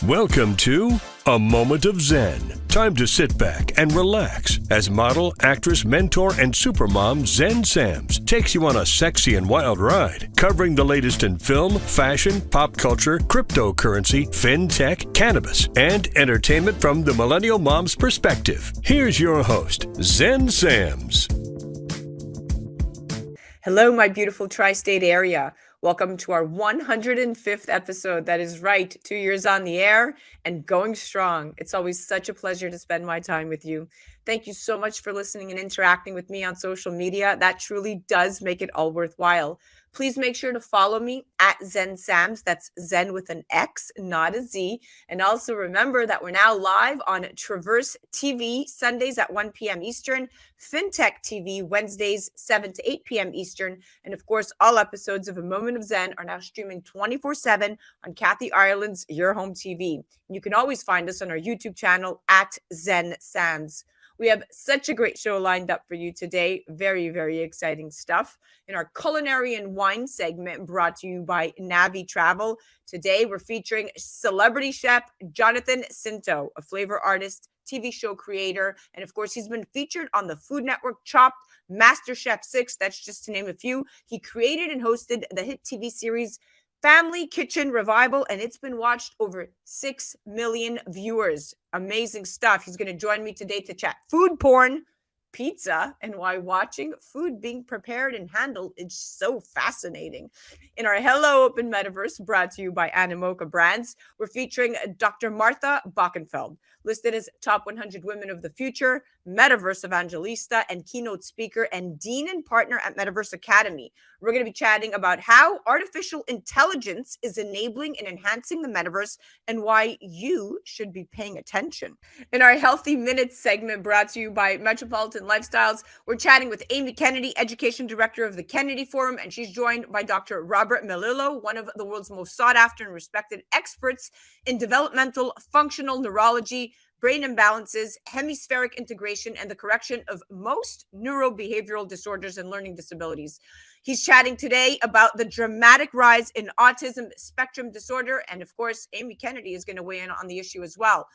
Welcome to A Moment of Zen. Time to sit back and relax as model, actress, mentor, and supermom Zen Sams takes you on a sexy and wild ride, covering the latest in film, fashion, pop culture, cryptocurrency, fintech, cannabis, and entertainment from the millennial mom's perspective. Here's your host, Zen Sams. Hello, my beautiful tri-state area. Welcome to our 105th episode. That is right, 2 years on the air and going strong. It's always such a pleasure to spend my time with you. Thank you so much for listening and interacting with me on social media. That truly does make it all worthwhile. Please make sure to follow me at Zen Sams. That's Zen with an X, not a Z. And also remember that we're now live on Traverse TV Sundays at 1 p.m. Eastern, Fintech TV Wednesdays 7 to 8 p.m. Eastern. And of course, all episodes of A Moment of Zen are now streaming 24/7 on Kathy Ireland's Your Home TV. You can always find us on our YouTube channel at Zen Sams. We have such a great show lined up for you today. Very, very exciting stuff. In our Culinary and Wine segment brought to you by Navé Travel, today we're featuring celebrity chef Jonathan Scinto, a flavor artist, TV show creator, and of course, he's been featured on the Food Network Chopped, MasterChef 6, that's just to name a few. He created and hosted the hit TV series Family Kitchen Revival, and it's been watched over 6 million viewers. Amazing stuff. He's going to join me today to chat food porn, pizza, and why watching food being prepared and handled is so fascinating. In our Hello Open Metaverse, brought to you by Animoca Brands, we're featuring Dr. Martha Boeckenfeld, listed as Top 100 Women of the Future, Metaverse Evangelista, and keynote speaker and dean and partner at Metaverse Academy. We're going to be chatting about how artificial intelligence is enabling and enhancing the metaverse and why you should be paying attention. In our Healthy Minutes segment brought to you by Metropolitan Lifestyles, we're chatting with Amy Kennedy, Education Director of the Kennedy Forum, and she's joined by Dr. Robert Melillo, one of the world's most sought after and respected experts in developmental functional neurology, brain imbalances, hemi-spheric integration, and the correction of most neurobehavioral disorders and learning disabilities. He's chatting today about the dramatic rise in Autism Spectrum Disorder. And of course, Amy Kennedy is going to weigh in on the issue as well.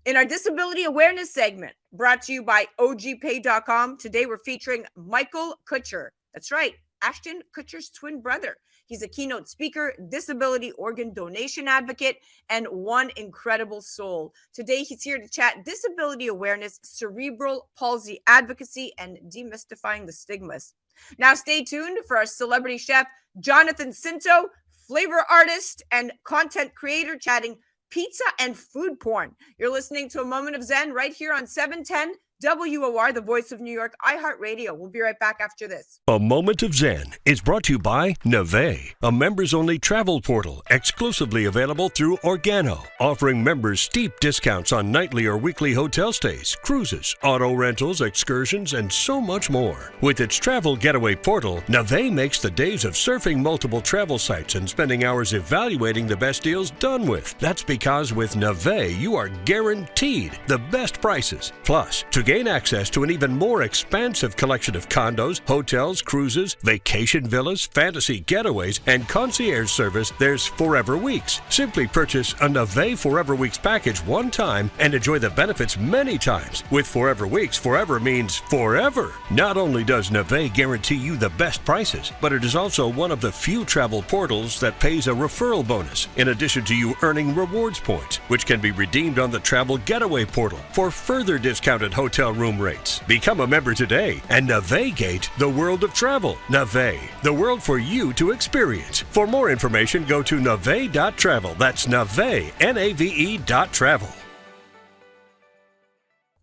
In our Disability Awareness segment, brought to you by OGPay.com, today we're featuring Michael Kutcher. That's right, Ashton Kutcher's twin brother. He's a keynote speaker, disability organ donation advocate, and one incredible soul. Today, he's here to chat disability awareness, cerebral palsy advocacy, and demystifying the stigmas. Now, stay tuned for our celebrity chef, Jonathan Scinto, flavor artist and content creator, chatting pizza and food porn. You're listening to A Moment of Zen right here on 710 WOR, the voice of New York, iHeart Radio. We'll be right back after this. A Moment of Zen is brought to you by Navé, a members-only travel portal exclusively available through Organo, offering members steep discounts on nightly or weekly hotel stays, cruises, auto rentals, excursions, and so much more. With its travel getaway portal, Navé makes the days of surfing multiple travel sites and spending hours evaluating the best deals done with. That's because with Navé, you are guaranteed the best prices. Plus, to gain access to an even more expansive collection of condos, hotels, cruises, vacation villas, fantasy getaways, and concierge service, there's Forever Weeks. Simply purchase a Navé Forever Weeks package one time and enjoy the benefits many times. With Forever Weeks, forever means forever. Not only does Navé guarantee you the best prices, but it is also one of the few travel portals that pays a referral bonus, in addition to you earning rewards points, which can be redeemed on the Travel Getaway portal for further discounted hotel room rates. Become a member today and navigate the world of travel. Navé, the world for you to experience. For more information, go to nave.travel. That's Navé, Nave.travel.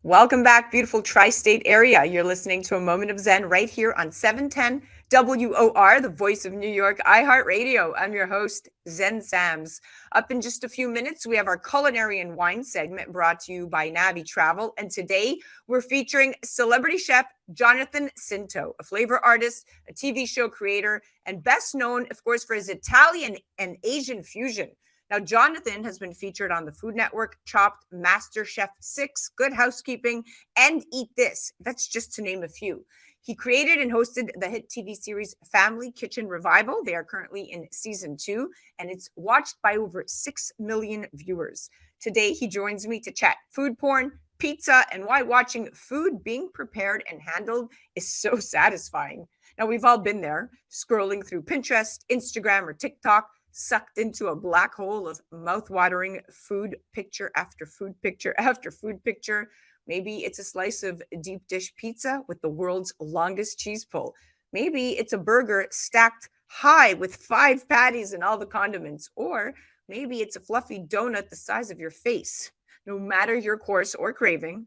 Welcome back, beautiful tri-state area. You're listening to A Moment of Zen right here on 710 WOR, the voice of New York, iHeart Radio. I'm your host, Zen Sams. Up in just a few minutes, we have our Culinary and Wine segment brought to you by Navé Travel. And today, we're featuring celebrity chef Jonathan Scinto, a flavor artist, a TV show creator, and best known, of course, for his Italian and Asian fusion. Now, Jonathan has been featured on the Food Network, Chopped, MasterChef 6, Good Housekeeping, and Eat This. That's just to name a few. He created and hosted the hit TV series Family Kitchen Revival. They are currently in season 2, and it's watched by over 6 million viewers. Today, he joins me to chat food porn, pizza, and why watching food being prepared and handled is so satisfying. Now, we've all been there, scrolling through Pinterest, Instagram, or TikTok, sucked into a black hole of mouth-watering food picture after food picture after food picture. Maybe it's a slice of deep dish pizza with the world's longest cheese pull. Maybe it's a burger stacked high with 5 patties and all the condiments. Or maybe it's a fluffy donut the size of your face. No matter your course or craving,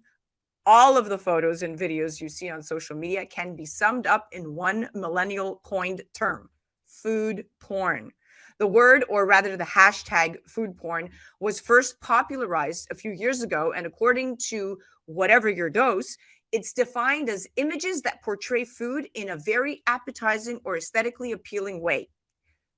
all of the photos and videos you see on social media can be summed up in one millennial coined term: food porn. The word, or rather the hashtag food porn, was first popularized a few years ago. And according to Whatever Your Dose, it's defined as images that portray food in a very appetizing or aesthetically appealing way.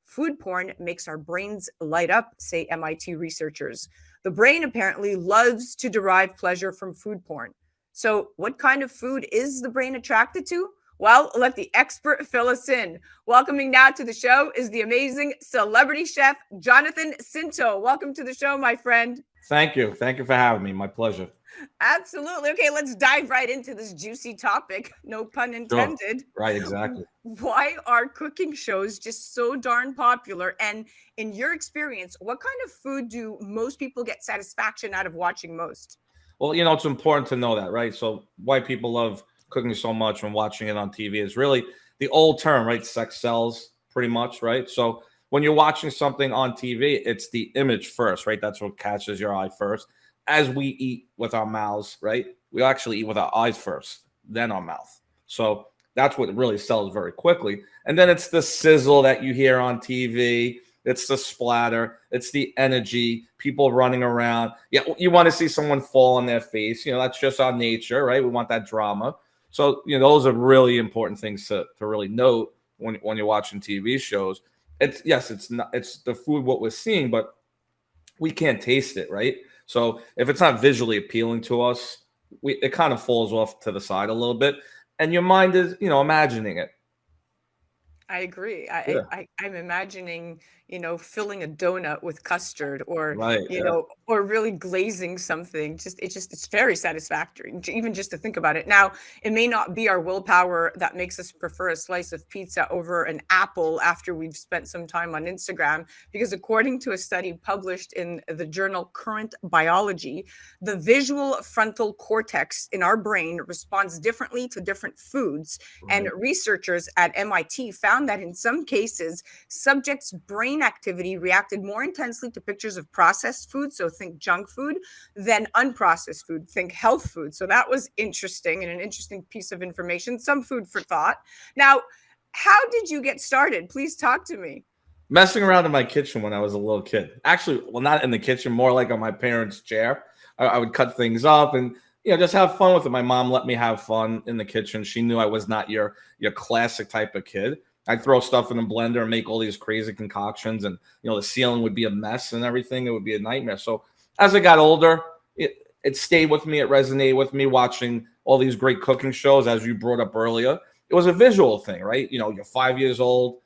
Food porn makes our brains light up, say MIT researchers. The brain apparently loves to derive pleasure from food porn. So, what kind of food is the brain attracted to? Well, let the expert fill us in. Welcoming now to the show is the amazing celebrity chef, Jonathan Scinto. Welcome to the show, my friend. Thank you. Thank you for having me. My pleasure. Absolutely. Okay, let's dive right into this juicy topic. No pun intended. Sure. Right, exactly. Why are cooking shows just so darn popular? And in your experience, what kind of food do most people get satisfaction out of watching most? Well, it's important to know that, right? So why people love cooking so much and watching it on TV is really the old term, right? Sex sells, pretty much, right? So when you're watching something on TV, it's the image first, right? That's what catches your eye first. As we eat with our mouths, right? We actually eat with our eyes first, then our mouth. So that's what really sells very quickly. And then it's the sizzle that you hear on TV. It's the splatter. It's the energy, people running around. Yeah, you want to see someone fall on their face. That's just our nature, right? We want that drama. So, those are really important things to really note when you're watching TV shows. It's the food, what we're seeing, but we can't taste it, right? So if it's not visually appealing to us, it kind of falls off to the side a little bit. And your mind is, imagining it. I agree. Yeah. I'm imagining, filling a donut with custard, or, Right. or really glazing something. It's very satisfactory, even just to think about it. Now, it may not be our willpower that makes us prefer a slice of pizza over an apple after we've spent some time on Instagram, because according to a study published in the journal Current Biology, the visual frontal cortex in our brain responds differently to different foods. Right. And researchers at MIT found that in some cases, subjects' brain activity reacted more intensely to pictures of processed food, so think junk food, than unprocessed food, think health food. So that was interesting, and an interesting piece of information, some food for thought. Now, how did you get started? Please talk to me. Messing around in my kitchen when I was a little kid. Actually, well, not in the kitchen, more like on my parents' chair. I would cut things up and just have fun with it. My mom let me have fun in the kitchen. She knew I was not your classic type of kid. I'd throw stuff in a blender and make all these crazy concoctions, and the ceiling would be a mess and everything. It would be a nightmare. So as I got older, it stayed with me. It resonated with me, watching all these great cooking shows, as you brought up earlier. It was a visual thing, right? You're 5 years old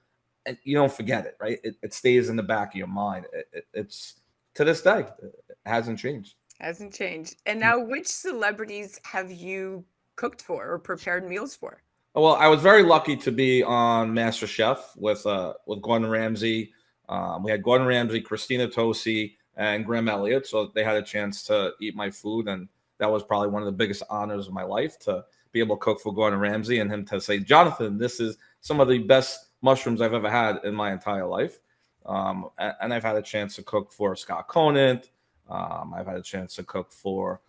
and you don't forget it, right? It stays in the back of your mind. It's to this day, it hasn't changed. Hasn't changed. And now, which celebrities have you cooked for or prepared meals for? Well, I was very lucky to be on MasterChef with Gordon Ramsay. We had Gordon Ramsay, Christina Tosi, and Graham Elliott. So they had a chance to eat my food, and that was probably one of the biggest honors of my life, to be able to cook for Gordon Ramsay and him to say, "Jonathan, this is some of the best mushrooms I've ever had in my entire life." And I've had a chance to cook for Scott Conant. I've had a chance to cook for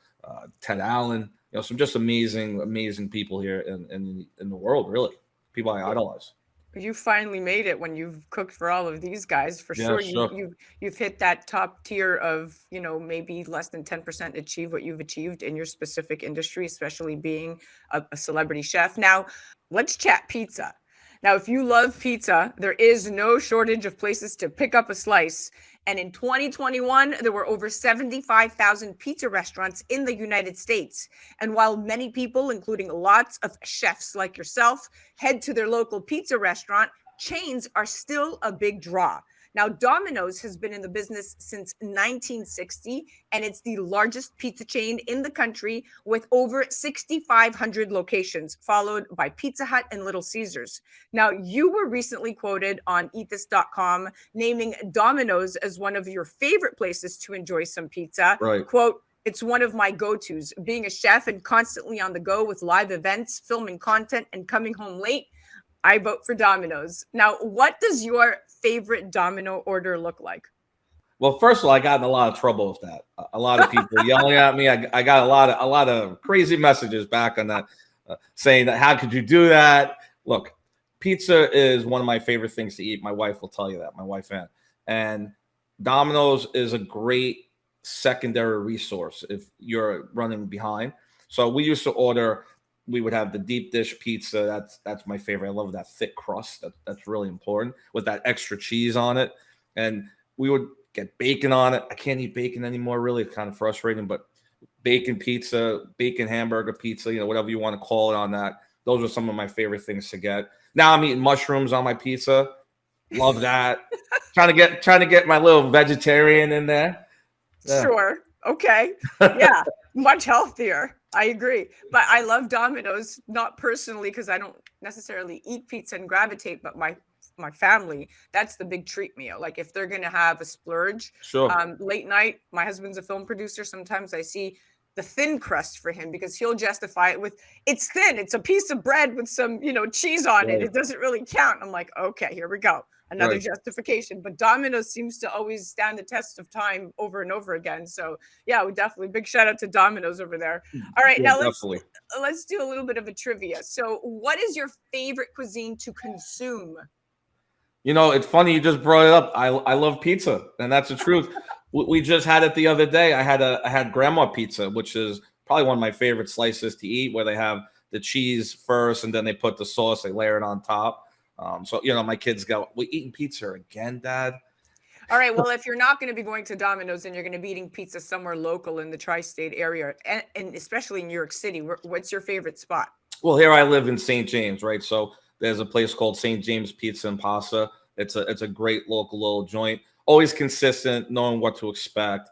Ted Allen. Some just amazing people here in the world, really. People I idolize. You finally made it when you've cooked for all of these guys, for Yeah, sure. sure. You've hit that top tier of, maybe less than 10% achieve what you've achieved in your specific industry, especially being a celebrity chef. Now, let's chat pizza. Now, if you love pizza, there is no shortage of places to pick up a slice. And in 2021, there were over 75,000 pizza restaurants in the United States. And while many people, including lots of chefs like yourself, head to their local pizza restaurant, chains are still a big draw. Now, Domino's has been in the business since 1960, and it's the largest pizza chain in the country with over 6,500 locations, followed by Pizza Hut and Little Caesars. Now, you were recently quoted on eathis.com naming Domino's as one of your favorite places to enjoy some pizza. Right. Quote, it's one of my go-tos. Being a chef and constantly on the go with live events, filming content, and coming home late, I vote for Domino's. Now, what does your favorite Domino order look like? Well, first of all, I got in a lot of trouble with that. A lot of people yelling at me. I got a lot of crazy messages back on that, saying that how could you do that? Look, pizza is one of my favorite things to eat. My wife will tell you that. My wife and Domino's is a great secondary resource if you're running behind. So we used to order. We would have the deep dish pizza. That's my favorite. I love that thick crust. That's really important with that extra cheese on it. And we would get bacon on it. I can't eat bacon anymore. Really, it's kind of frustrating. But bacon pizza, bacon hamburger pizza, whatever you want to call it on that. Those are some of my favorite things to get. Now I'm eating mushrooms on my pizza. Love that. trying to get my little vegetarian in there. Yeah. Sure. Okay. Yeah. Much healthier. I agree. But I love Domino's, not personally because I don't necessarily eat pizza and gravitate, but my family, that's the big treat meal. Like if they're going to have a splurge, sure. Late night, my husband's a film producer. Sometimes I see the thin crust for him because he'll justify it with it's thin. It's a piece of bread with some, cheese on it. It doesn't really count. I'm like, okay, here we go. Another justification. But Domino's seems to always stand the test of time over and over again. So yeah, we definitely big shout out to Domino's over there. All right, now let's do a little bit of a trivia. So what is your favorite cuisine to consume? It's funny you just brought it up. I love pizza, and that's the truth. We just had it the other day. I had grandma pizza, which is probably one of my favorite slices to eat, where they have the cheese first and then they put the sauce, they layer it on top. So, my kids go, we're eating pizza again, Dad. All right. Well, if you're not going to be going to Domino's and you're going to be eating pizza somewhere local in the tri-state area, and especially in New York City, what's your favorite spot? Well, here I live in St. James, right? So there's a place called St. James Pizza and Pasta. It's a great local little joint. Always consistent, knowing what to expect.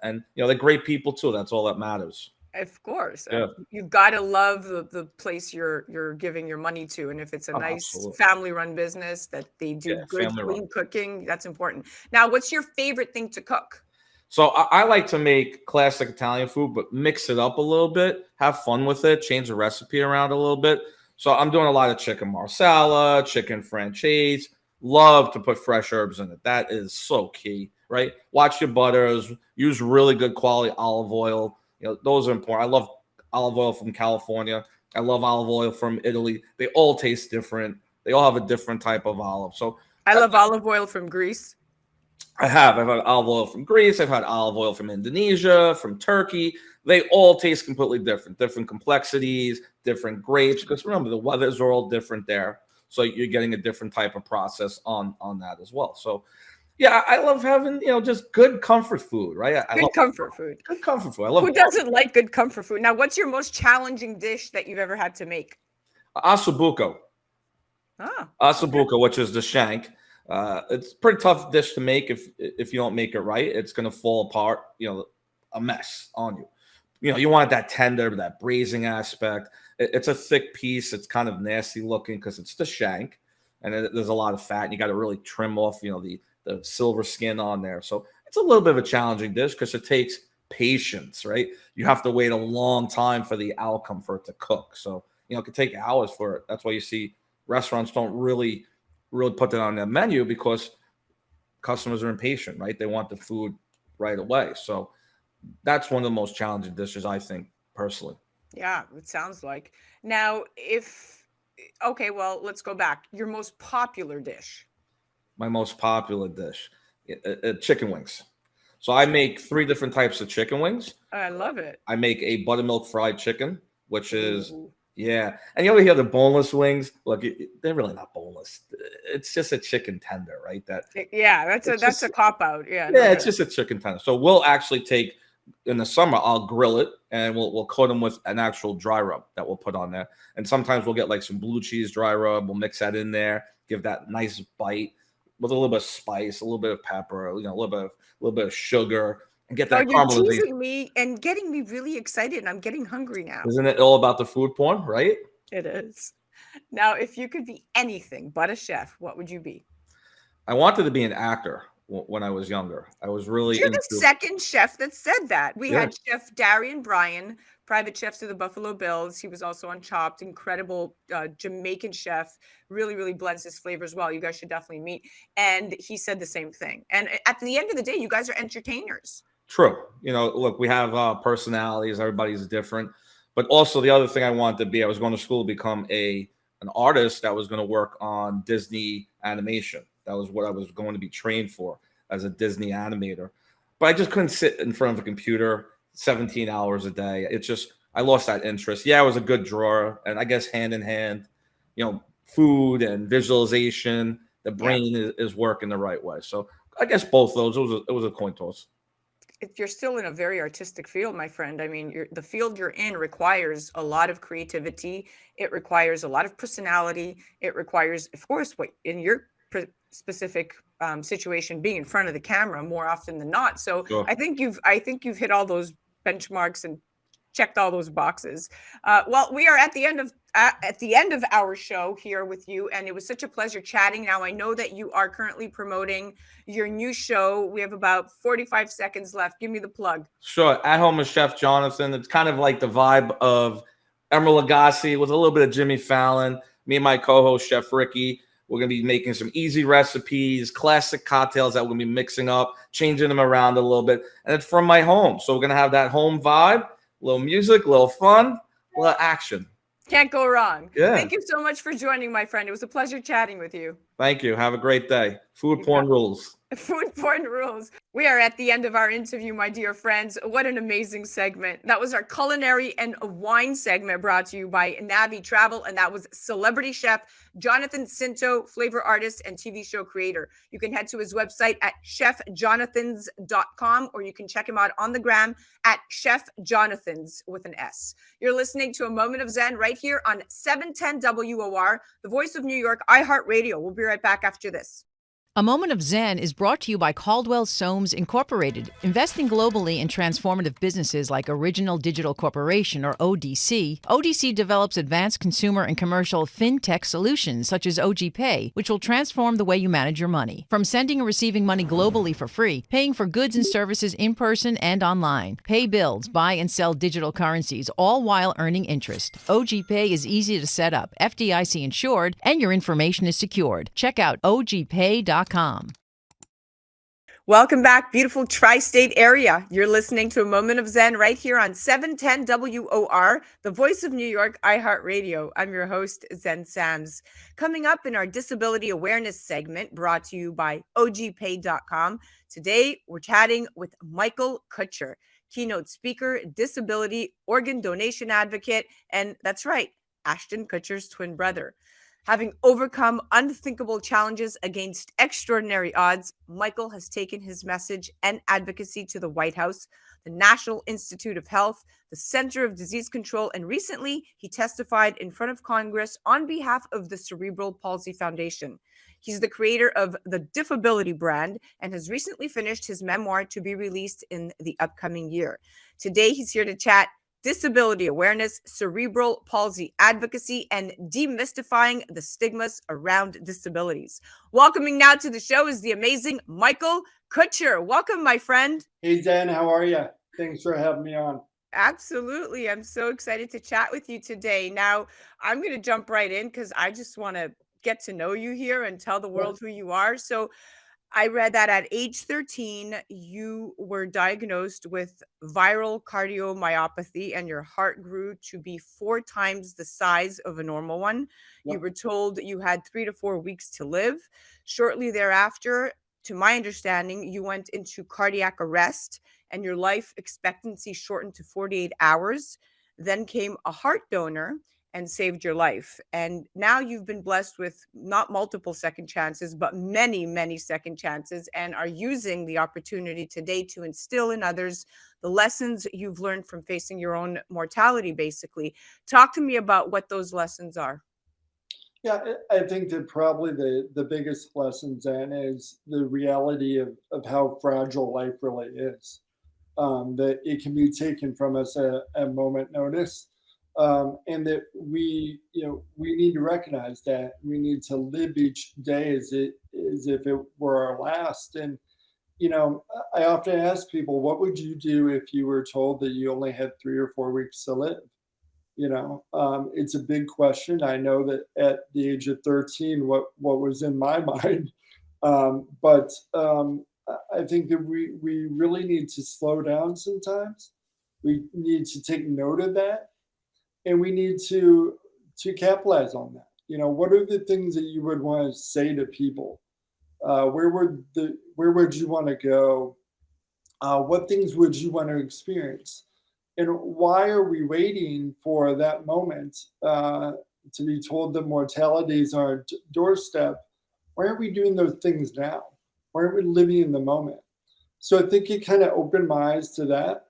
And, they're great people, too. That's all that matters. Of course. Yeah. You've got to love the place you're giving your money to. And if it's a nice family-run business that they do good, clean cooking, that's important. Now, what's your favorite thing to cook? So I like to make classic Italian food, but mix it up a little bit, have fun with it, change the recipe around a little bit. So I'm doing a lot of chicken marsala, chicken franchise. Love to put fresh herbs in it. That is so key, right? Watch your butters. Use really good quality olive oil. Those are important. I love olive oil from California. I love olive oil from Italy. They all taste different. They all have a different type of olive. So I love olive oil from Greece. I've had olive oil from Greece. I've had olive oil from Indonesia, from Turkey. They all taste completely different complexities, different grapes. Because remember, the weathers are all different there. So you're getting a different type of process on that as well. So yeah, I love having, just good comfort food, right? Good comfort food. I love. Who doesn't like good comfort food? Now, what's your most challenging dish that you've ever had to make? Ossobuco. Ossobuco, which is the shank. It's a pretty tough dish to make if you don't make it right. It's going to fall apart, a mess on you. You want that tender, that braising aspect. It's a thick piece. It's kind of nasty looking because it's the shank, and there's a lot of fat. And you got to really trim off, the silver skin on there. So it's a little bit of a challenging dish because it takes patience, right? You have to wait a long time for the outcome for it to cook. So, it could take hours for it. That's why you see restaurants don't really put that on their menu because customers are impatient, right? They want the food right away. So that's one of the most challenging dishes, I think, personally. Yeah, it sounds like. Now, let's go back. Your most popular dish. My most popular dish, chicken wings. So I make 3 different types of chicken wings. I love it. I make a buttermilk fried chicken, which is, Yeah. And you ever hear the boneless wings? Look, they're really not boneless. It's just a chicken tender, right? Yeah, that's a cop out. Yeah, no Yeah, it's good. just a chicken tender. So we'll actually take in the summer, I'll grill it and we'll coat them with an actual dry rub that we'll put on there. And sometimes we'll get like some blue cheese dry rub. We'll mix that in there, give that nice bite with a little bit of spice, a little bit of pepper, a little bit of sugar, and get Oh, that you're caramelization. teasing me and getting me really excited. I'm getting hungry now. Isn't it all about the food porn, right? It is. Now, if you could be anything but a chef, what would you be? I wanted to be an actor when I was younger. I was really You're the into second chef that said that. We yeah. had Chef Darian Bryan, private chefs of the Buffalo Bills. He was also on Chopped, incredible Jamaican chef, really, really blends his flavors well. You guys should definitely meet. And he said the same thing. And at the end of the day, you guys are entertainers. True. Look, we have personalities. Everybody's different. But also the other thing I wanted to be, I was going to school to become an artist that was going to work on Disney animation. That was what I was going to be trained for as a Disney animator. But I just couldn't sit in front of a computer 17 hours a day. I lost that interest. Yeah, I was a good drawer. And I guess hand in hand, food and visualization, the brain is working the right way. So I guess both those, it was a coin toss. You're still in a very artistic field, my friend. I mean, the field you're in requires a lot of creativity. It requires a lot of personality. It requires, of course, what in your specific situation, being in front of the camera more often than not. So Sure. I think you've hit all those benchmarks and checked all those boxes. Well, we are at the end of our show here with you, and it was such a pleasure chatting. Now, I know that you are currently promoting your new show. We have about 45 seconds left. Give me the plug. Sure. At Home with Chef Jonathan. It's kind of like the vibe of Emeril Lagasse with a little bit of Jimmy Fallon. Me and my co-host, Chef Ricky, we're going to be making some easy recipes, classic cocktails that we're going to be mixing up, changing them around a little bit. And it's from my home. So we're going to have that home vibe, a little music, a little fun, a little action. Can't go wrong. Yeah. Thank you so much for joining, my friend. It was a pleasure chatting with you. Thank you. Have a great day. Food porn rules. Food porn rules. We are at the end of our interview, my dear friends. What an amazing segment. That was our culinary and wine segment brought to you by Navé Travel. And that was celebrity chef Jonathan Scinto, flavor artist and TV show creator. You can head to his website at chefjonathans.com, or you can check him out on the gram at Chef Jonathans with an S. You're listening to A Moment of Zen right here on 710 WOR, the voice of New York, iHeart Radio. We'll be right back after this. A Moment of Zen is brought to you by Caldwell Soames Incorporated, investing globally in transformative businesses like Original Digital Corporation, or ODC. ODC develops advanced consumer and commercial fintech solutions such as OG Pay, which will transform the way you manage your money. From sending and receiving money globally for free, paying for goods and services in person and online, pay bills, buy and sell digital currencies, all while earning interest. OG Pay is easy to set up, FDIC insured, and your information is secured. Check out ogpay.com. Welcome back, beautiful tri-state area. You're listening to A Moment of Zen right here on 710 WOR, the voice of New York, iHeart Radio. I'm your host, Zen Sams. Coming up in our disability awareness segment brought to you by ogpay.com, today we're chatting with Michael Kutcher, keynote speaker, disability organ donation advocate, and that's right, Ashton Kutcher's twin brother. Having overcome unthinkable challenges against extraordinary odds, Michael has taken his message and advocacy to the White House, the National Institute of Health, the Center of Disease Control, and recently he testified in front of Congress on behalf of the Cerebral Palsy Foundation. He's the creator of the Diffability brand and has recently finished his memoir to be released in the upcoming year. Today, he's here to chat disability awareness, cerebral palsy advocacy, and demystifying the stigmas around disabilities. Welcoming now to the show is the amazing Michael Kutcher. Welcome, my friend. Hey, Zen, how are you? Thanks for having me on. Absolutely. I'm so excited to chat with you today. Now, I'm going to jump right in because I just want to get to know you here and tell the world who you are. So I read that at age 13, you were diagnosed with viral cardiomyopathy and your heart grew to be 4 times the size of a normal one. Yep. You were told you had 3 to 4 weeks to live. Shortly thereafter, to my understanding, you went into cardiac arrest and your life expectancy shortened to 48 hours. Then came a heart donor and saved your life. And now you've been blessed with not multiple second chances, but many, many second chances, and are using the opportunity today to instill in others the lessons you've learned from facing your own mortality, basically. Talk to me about what those lessons are. Yeah, I think that probably the biggest lesson, Zen, is the reality of how fragile life really is. That it can be taken from us at moment notice, and that we need to recognize that we need to live each day as if it were our last. And I often ask people, what would you do if you were told that you only had 3 or 4 weeks to live? It's a big question. I know that at the age of 13, what was in my mind, but I think that we really need to slow down sometimes. We need to take note of that, and we need to capitalize on that. What are the things that you would want to say to people? Where would you want to go? What things would you want to experience? And why are we waiting for that moment to be told that mortality is on our doorstep? Why aren't we doing those things now? Why aren't we living in the moment? So I think it kind of opened my eyes to that,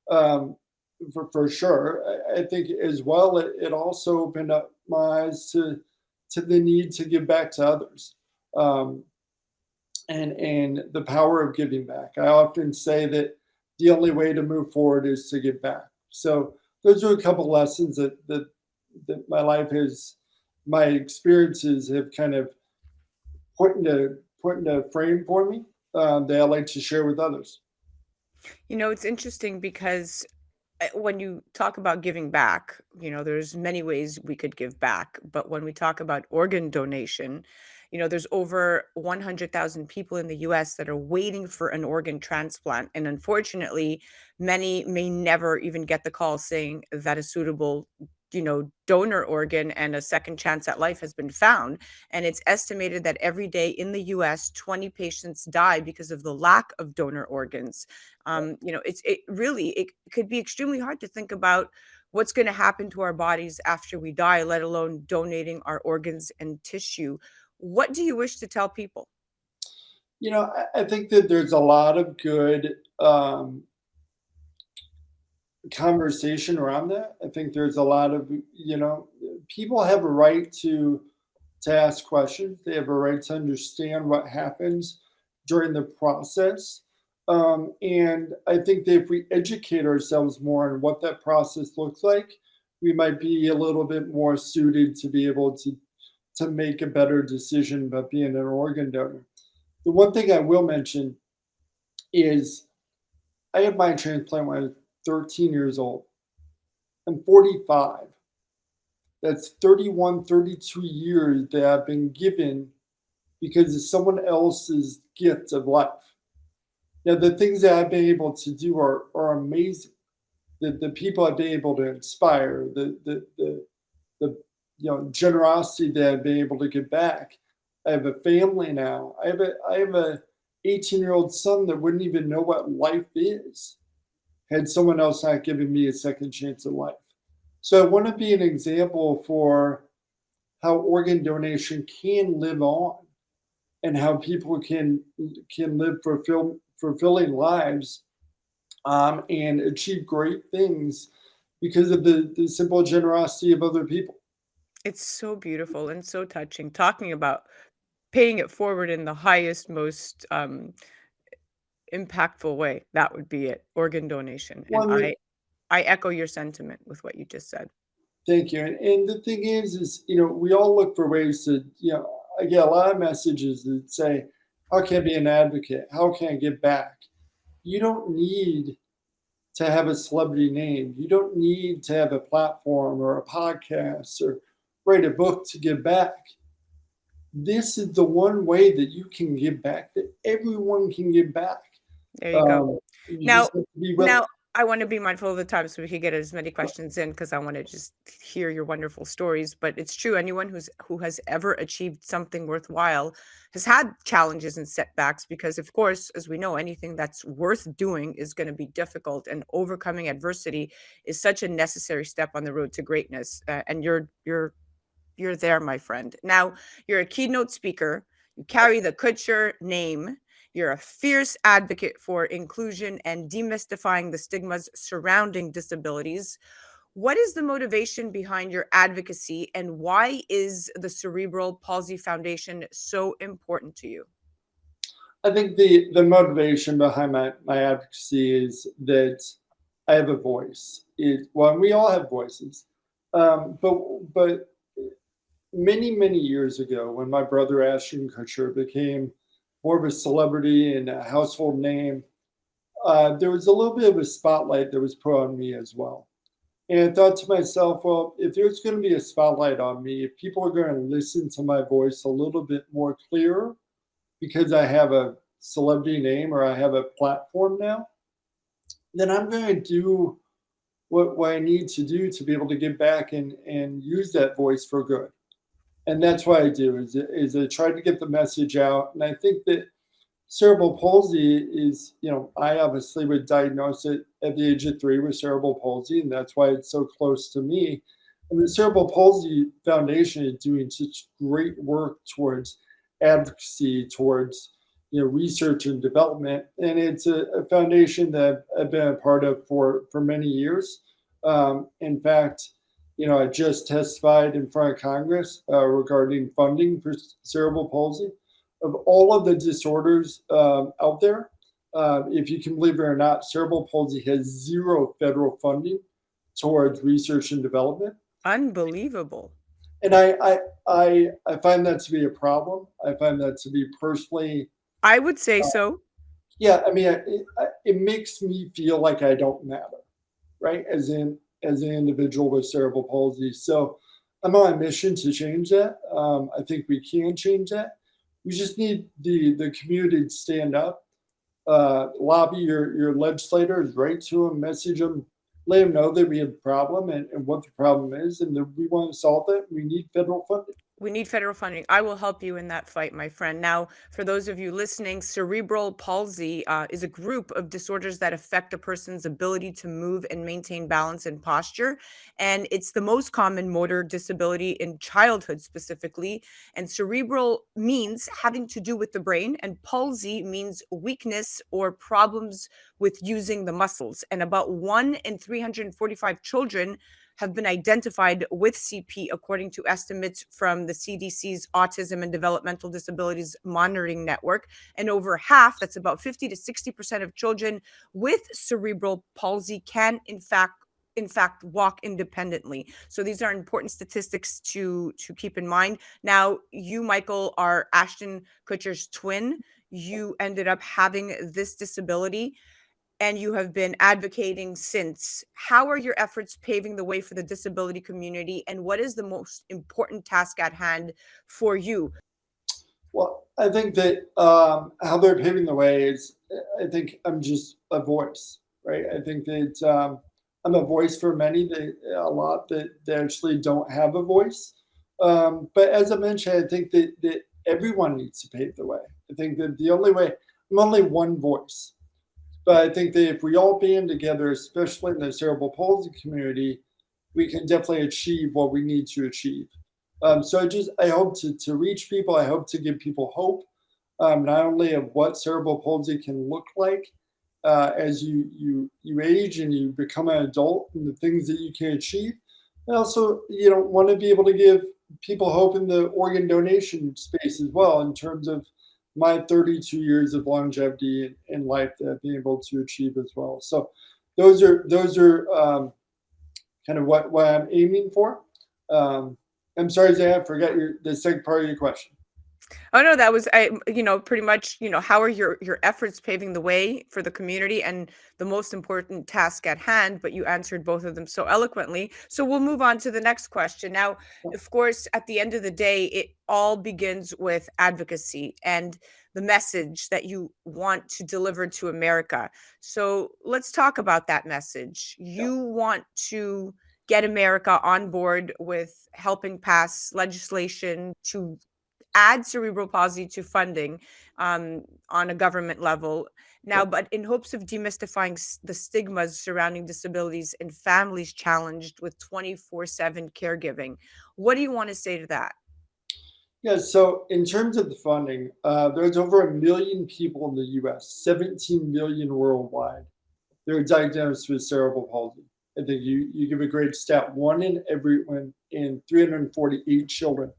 for sure. I think as well, it also opened up my eyes to the need to give back to others, and the power of giving back. I often say that the only way to move forward is to give back. So those are a couple lessons that my experiences have kind of put into frame for me, that I like to share with others. It's interesting because when you talk about giving back, there's many ways we could give back. But when we talk about organ donation, there's over 100,000 people in the US that are waiting for an organ transplant. And unfortunately, many may never even get the call saying that a suitable donor organ and a second chance at life has been found. And it's estimated that every day in the US, 20 patients die because of the lack of donor organs. It could be extremely hard to think about what's going to happen to our bodies after we die, let alone donating our organs and tissue. What do you wish to tell people? I think that there's a lot of good conversation around that. I think there's a lot of, people have a right to ask questions. They have a right to understand what happens during the process. And I think that if we educate ourselves more on what that process looks like, we might be a little bit more suited to be able to make a better decision about being an organ donor. The one thing I will mention is I had my transplant when I was 13 years old. I'm 45. That's 31, 32 years that I've been given because of someone else's gift of life. Now, the things that I've been able to do are amazing. The people I've been able to inspire, the generosity that I've been able to give back. I have a family now. I have a 18-year-old son that wouldn't even know what life is had someone else not given me a second chance at life. So I want to be an example for how organ donation can live on and how people can live fulfilling lives, and achieve great things because of the simple generosity of other people. It's so beautiful and so touching. Talking about paying it forward in the highest, most impactful way. That would be it. Organ donation. And Well, I mean, I echo your sentiment with what you just said. thank you. And the thing is, we all look for ways to, I get a lot of messages that say, how can I be an advocate? How can I give back? You don't need to have a celebrity name. You don't need to have a platform or a podcast or write a book to give back. This is the one way that you can give back, that everyone can give back. There you go. You Now, just have to be willing. now I want to be mindful of the time so we can get as many questions in, because I want to just hear your wonderful stories. But it's true, anyone who has ever achieved something worthwhile has had challenges and setbacks, because of course, as we know, anything that's worth doing is going to be difficult, and overcoming adversity is such a necessary step on the road to greatness. And you're there, my friend. Now, you're a keynote speaker. You carry the Kutcher name. You're a fierce advocate for inclusion and demystifying the stigmas surrounding disabilities. What is the motivation behind your advocacy, and why is the Cerebral Palsy Foundation so important to you? I think the motivation behind my advocacy is that I have a voice. Well, we all have voices, but many years ago, when my brother Ashton Kutcher became more of a celebrity and a household name, there was a little bit of a spotlight that was put on me as well. And I thought to myself, well, if there's going to be a spotlight on me, if people are going to listen to my voice a little bit more clear, because I have a celebrity name or I have a platform now, then I'm going to do what I need to do to be able to get back and use that voice for good. And that's what I do is I try to get the message out. And I think that cerebral palsy is, I obviously would diagnose it at the age of 3 with cerebral palsy, and that's why it's so close to me. And the Cerebral Palsy Foundation is doing such great work towards advocacy, towards research and development, and it's a foundation that I've been a part of for many years. In fact, I just testified in front of Congress regarding funding for cerebral palsy. Of all of the disorders out there, if you can believe it or not, cerebral palsy has 0 federal funding towards research and development. Unbelievable. And I find that to be a problem. I find that to be personally. I would say so. Yeah, I mean, it makes me feel like I don't matter, right? As an individual with cerebral palsy. So I'm on a mission to change that. I think we can change that. We just need the community to stand up, lobby your legislators, write to them, message them, let them know that we have a problem and what the problem is, and that we want to solve it. We need federal funding. We need federal funding. I will help you in that fight, my friend. Now, for those of you listening, cerebral palsy is a group of disorders that affect a person's ability to move and maintain balance and posture. And it's the most common motor disability in childhood specifically. And cerebral means having to do with the brain, and palsy means weakness or problems with using the muscles. And about 1 in 345 children have been identified with CP, according to estimates from the CDC's Autism and Developmental Disabilities Monitoring Network. And over half, that's about 50 to 60% of children with cerebral palsy can in fact walk independently. So these are important statistics to keep in mind. Now, you, Michael, are Ashton Kutcher's twin. You ended up having this disability, and you have been advocating since. How are your efforts paving the way for the disability community, and what is the most important task at hand for you? Well, I think that how they're paving the way is, I think I'm just a voice, right? I think that I'm a voice for many, a lot that they actually don't have a voice. But as I mentioned, I think that everyone needs to pave the way. I think that the only way, I'm only one voice. But I think that if we all band together, especially in the cerebral palsy community, we can definitely achieve what we need to achieve. So I hope to reach people. I hope to give people hope, not only of what cerebral palsy can look like as you age and you become an adult, and the things that you can achieve. I also want to be able to give people hope in the organ donation space as well, in terms of my 32 years of longevity in life that I've been able to achieve as well. So those are kind of what I'm aiming for. I'm sorry, Zay, I forgot the second part of your question. Oh no, that was pretty much, how are your efforts paving the way for the community and the most important task at hand, but you answered both of them so eloquently. So we'll move on to the next question. Now, of course, at the end of the day, it all begins with advocacy and the message that you want to deliver to America. So let's talk about that message. Yeah. You want to get America on board with helping pass legislation to add cerebral palsy to funding on a government level now, but in hopes of demystifying the stigmas surrounding disabilities and families challenged with 24/7 caregiving. What do you want to say to that? Yeah, so in terms of the funding, there's over 1 million people in the US, 17 million worldwide. They're diagnosed with cerebral palsy. I think you give a great stat. One in 348 children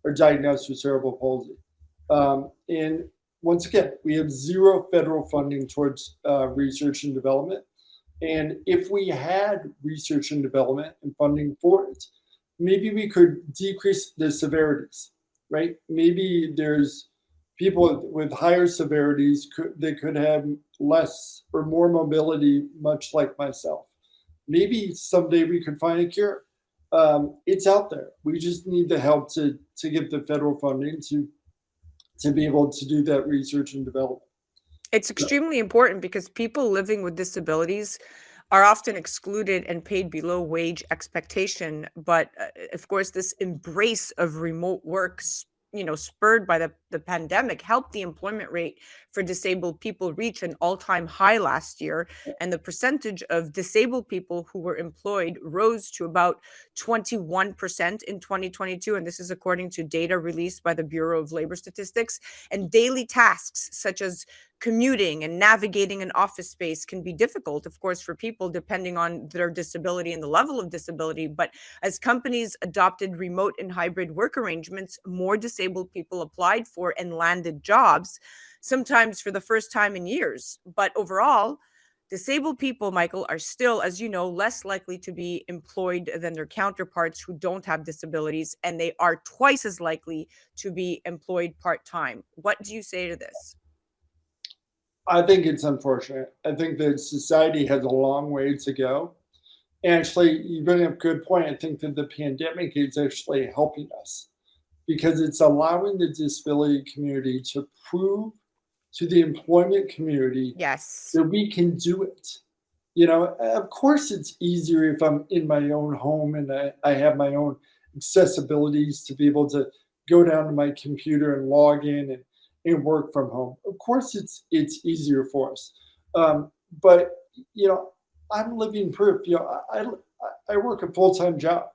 are diagnosed with cerebral palsy. And once again, we have zero federal funding towards research and development. And if we had research and development and funding for it, maybe we could decrease the severities, right? Maybe there's people with higher severities they could have less or more mobility, much like myself. Maybe someday we could find a cure. It's out there. We just need the help to get the federal funding to be able to do that research and development. It's extremely important because people living with disabilities are often excluded and paid below wage expectation. But of course, this embrace of remote work, spurred by the pandemic, helped the employment rate for disabled people reach an all-time high last year. And the percentage of disabled people who were employed rose to about 21% in 2022. And this is according to data released by the Bureau of Labor Statistics. And daily tasks such as commuting and navigating an office space can be difficult, of course, for people depending on their disability and the level of disability. But as companies adopted remote and hybrid work arrangements, more disabled people applied for and landed jobs, sometimes for the first time in years. But overall, disabled people, Michael, are still, as you know, less likely to be employed than their counterparts who don't have disabilities, and they are twice as likely to be employed part-time. What do you say to this? I think it's unfortunate. I think that society has a long way to go. Actually, you bring up a good point. I think that the pandemic is actually helping us because it's allowing the disability community to prove to the employment community Yes. that we can do it. Of course, it's easier if I'm in my own home and I have my own accessibilities to be able to go down to my computer and log in and work from home. Of course, it's easier for us. But I'm living proof. I work a full-time job.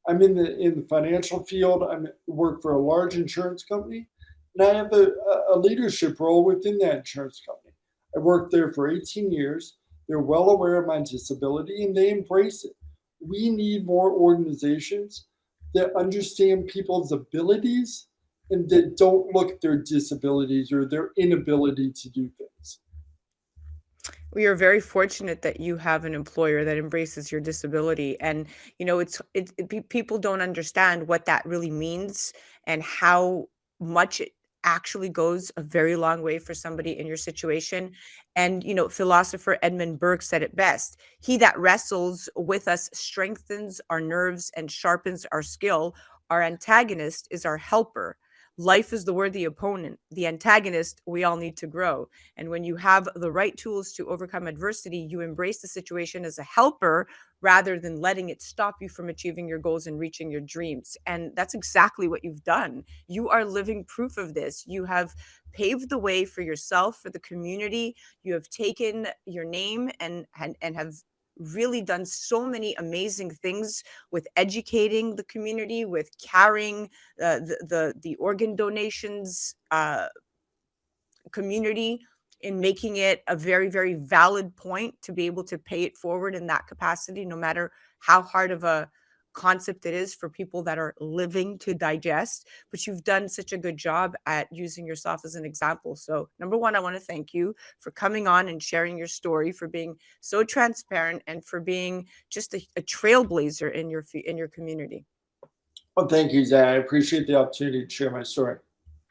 I'm in the financial field. I work for a large insurance company, and I have a leadership role within that insurance company. I worked there for 18 years. They're well aware of my disability, and they embrace it. We need more organizations that understand people's abilities and that don't look at their disabilities or their inability to do things. We are very fortunate that you have an employer that embraces your disability. And, people don't understand what that really means and how much it actually goes a very long way for somebody in your situation. And, philosopher Edmund Burke said it best. He that wrestles with us strengthens our nerves and sharpens our skill. Our antagonist is our helper. Life is the worthy opponent. The antagonist, we all need to grow. And when you have the right tools to overcome adversity, you embrace the situation as a helper rather than letting it stop you from achieving your goals and reaching your dreams. And that's exactly what you've done. You are living proof of this. You have paved the way for yourself, for the community. You have taken your name and have really done so many amazing things with educating the community, with carrying the organ donations community, in making it a very, very valid point to be able to pay it forward in that capacity, no matter how hard of a concept it is for people that are living to digest. But you've done such a good job at using yourself as an example. So number one, I want to thank you for coming on and sharing your story, for being so transparent, and for being just a trailblazer in your community. Well, thank you, Zach. I appreciate the opportunity to share my story.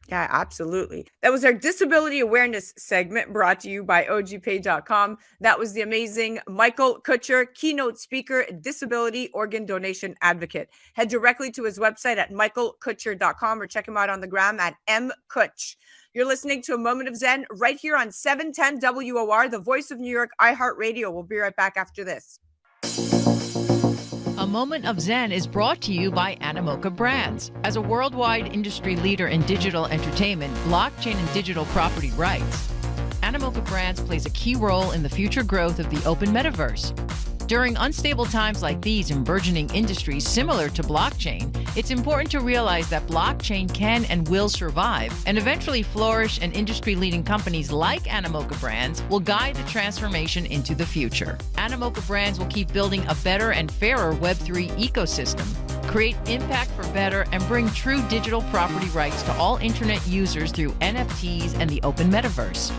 Yeah, absolutely. That was our disability awareness segment brought to you by ogpay.com. That was the amazing Michael Kutcher, keynote speaker, disability organ donation advocate. Head directly to his website at michaelkutcher.com or check him out on the gram at mkutch. You're listening to A Moment of Zen right here on 710 WOR, the voice of New York, iHeart Radio. We'll be right back after this. A Moment of Zen is brought to you by Animoca Brands. As a worldwide industry leader in digital entertainment, blockchain, and digital property rights, Animoca Brands plays a key role in the future growth of the open metaverse. During unstable times like these in burgeoning industries similar to blockchain, it's important to realize that blockchain can and will survive and eventually flourish, and industry-leading companies like Animoca Brands will guide the transformation into the future. Animoca Brands will keep building a better and fairer Web3 ecosystem, create impact for better, and bring true digital property rights to all internet users through NFTs and the open metaverse.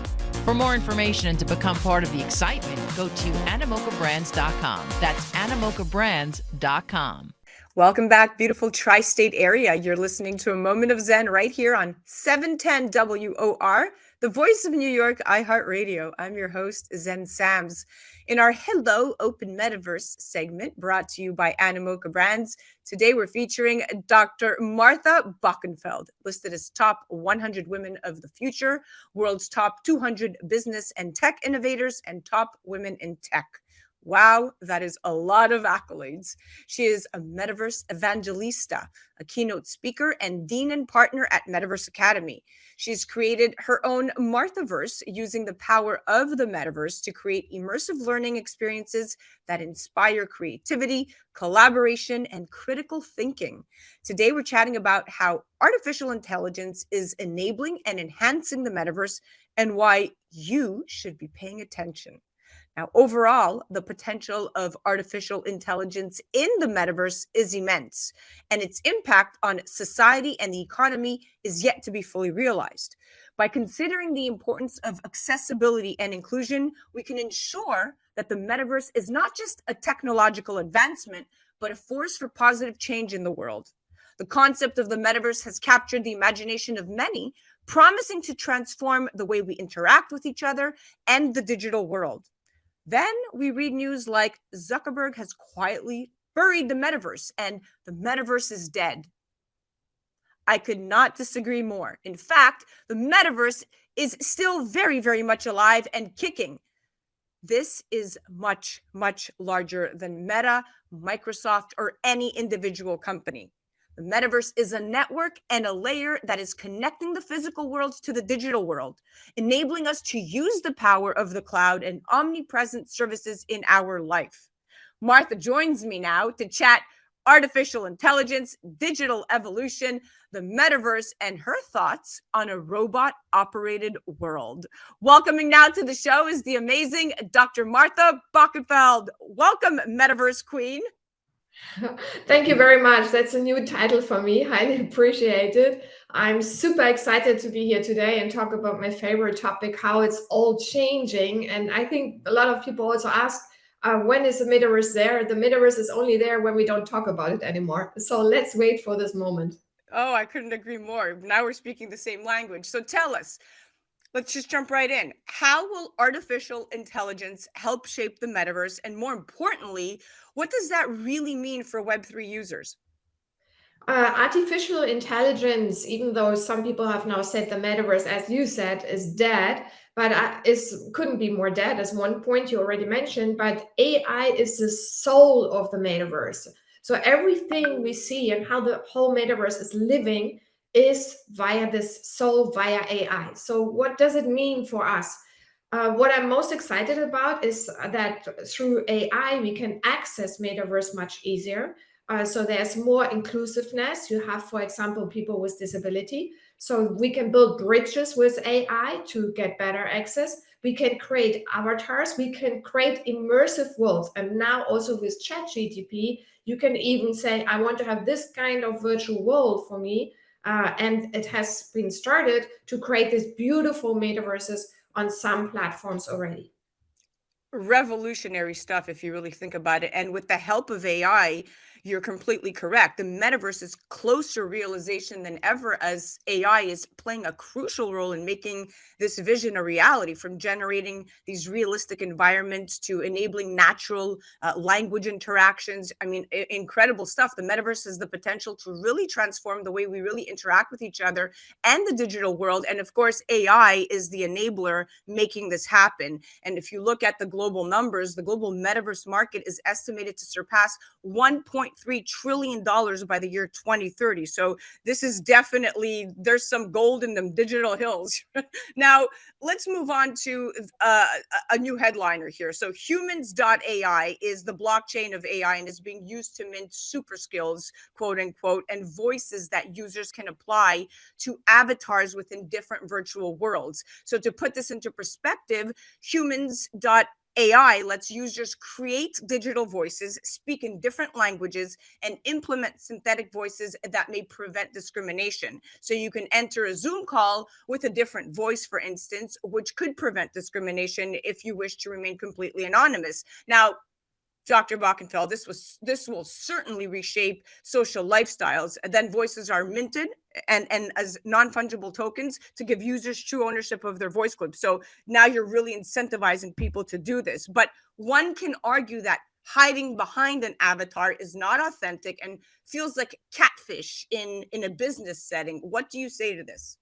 For more information and to become part of the excitement, go to animocabrands.com. That's animocabrands.com. Welcome back, beautiful tri-state area. You're listening to A Moment of Zen right here on 710 WOR, the voice of New York, iHeart Radio. I'm your host, Zen Sams. In our Hello Open Metaverse segment brought to you by Animoca Brands, today we're featuring Dr. Martha Boeckenfeld, listed as top 100 women of the future, world's top 200 business and tech innovators, and top women in tech. Wow, that is a lot of accolades. She is a Metaverse Evangelista, a keynote speaker, and dean and partner at Metaverse Academy. She's created her own Marthaverse using the power of the metaverse to create immersive learning experiences that inspire creativity, collaboration, and critical thinking. Today, we're chatting about how artificial intelligence is enabling and enhancing the metaverse and why you should be paying attention. Now, overall, the potential of artificial intelligence in the metaverse is immense, and its impact on society and the economy is yet to be fully realized. By considering the importance of accessibility and inclusion, we can ensure that the metaverse is not just a technological advancement, but a force for positive change in the world. The concept of the metaverse has captured the imagination of many, promising to transform the way we interact with each other and the digital world. Then we read news like Zuckerberg has quietly buried the metaverse and the metaverse is dead. I could not disagree more. In fact, the metaverse is still very, very much alive and kicking. This is much, much larger than Meta, Microsoft, or any individual company. The metaverse is a network and a layer that is connecting the physical world to the digital world, enabling us to use the power of the cloud and omnipresent services in our life. Martha joins me now to chat artificial intelligence, digital evolution, the metaverse, and her thoughts on a robot-operated world. Welcoming now to the show is the amazing Dr. Martha Boeckenfeld. Welcome, Metaverse Queen. Thank you very much. That's a new title for me. Highly appreciate it. I'm super excited to be here today and talk about my favorite topic, how it's all changing. And I think a lot of people also ask, when is the metaverse there? The metaverse is only there when we don't talk about it anymore. So let's wait for this moment. Oh, I couldn't agree more. Now we're speaking the same language. So tell us, let's just jump right in. How will artificial intelligence help shape the metaverse? And more importantly, what does that really mean for Web3 users? Artificial intelligence, even though some people have now said the metaverse, as you said, is dead, but couldn't be more dead, as one point you already mentioned, but AI is the soul of the metaverse. So everything we see and how the whole metaverse is living is via this soul, via AI. So what does it mean for us? What I'm most excited about is that through AI, we can access metaverse much easier. So there's more inclusiveness. You have, for example, people with disability. So we can build bridges with AI to get better access. We can create avatars. We can create immersive worlds. And now also with ChatGPT, you can even say, I want to have this kind of virtual world for me. And it has been started to create these beautiful metaverses on some platforms already. Revolutionary stuff, if you really think about it. And with the help of AI, you're completely correct. The metaverse is closer realization than ever, as AI is playing a crucial role in making this vision a reality, from generating these realistic environments to enabling natural language interactions. I mean, incredible stuff. The metaverse has the potential to really transform the way we really interact with each other and the digital world. And of course, AI is the enabler making this happen. And if you look at the global numbers, the global metaverse market is estimated to surpass $1.3 trillion by the year 2030. So this is definitely, there's some gold in them digital hills. Now, let's move on to a new headliner here. So humans.ai is the blockchain of AI and is being used to mint super skills, quote unquote, and voices that users can apply to avatars within different virtual worlds. So to put this into perspective, humans.ai lets users create digital voices, speak in different languages, and implement synthetic voices that may prevent discrimination. So you can enter a Zoom call with a different voice, for instance, which could prevent discrimination if you wish to remain completely anonymous. Now, Dr. Boeckenfeld, this will certainly reshape social lifestyles. And then voices are minted and as non-fungible tokens to give users true ownership of their voice clips. So now you're really incentivizing people to do this. But one can argue that hiding behind an avatar is not authentic and feels like catfish in a business setting. What do you say to this?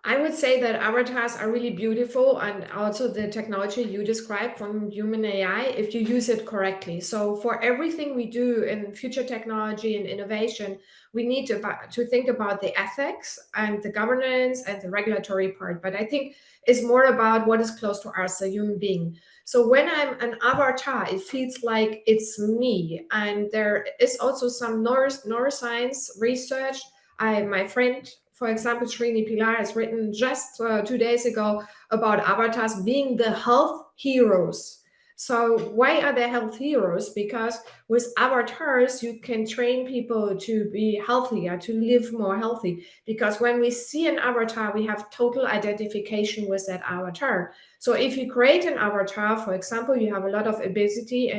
I would say that avatars are really beautiful, and also the technology you described from human AI, if you use it correctly. So for everything we do in future technology and innovation, we need to think about the ethics and the governance and the regulatory part. But I think it's more about what is close to us, a human being. So when I'm an avatar, it feels like it's me. And there is also some neuroscience research. My friend, for example, Srini Pilar, has written just 2 days ago about avatars being the health heroes. So why are they health heroes? Because with avatars, you can train people to be healthier, to live more healthy. Because when we see an avatar, we have total identification with that avatar. So if you create an avatar, for example, you have a lot of obesity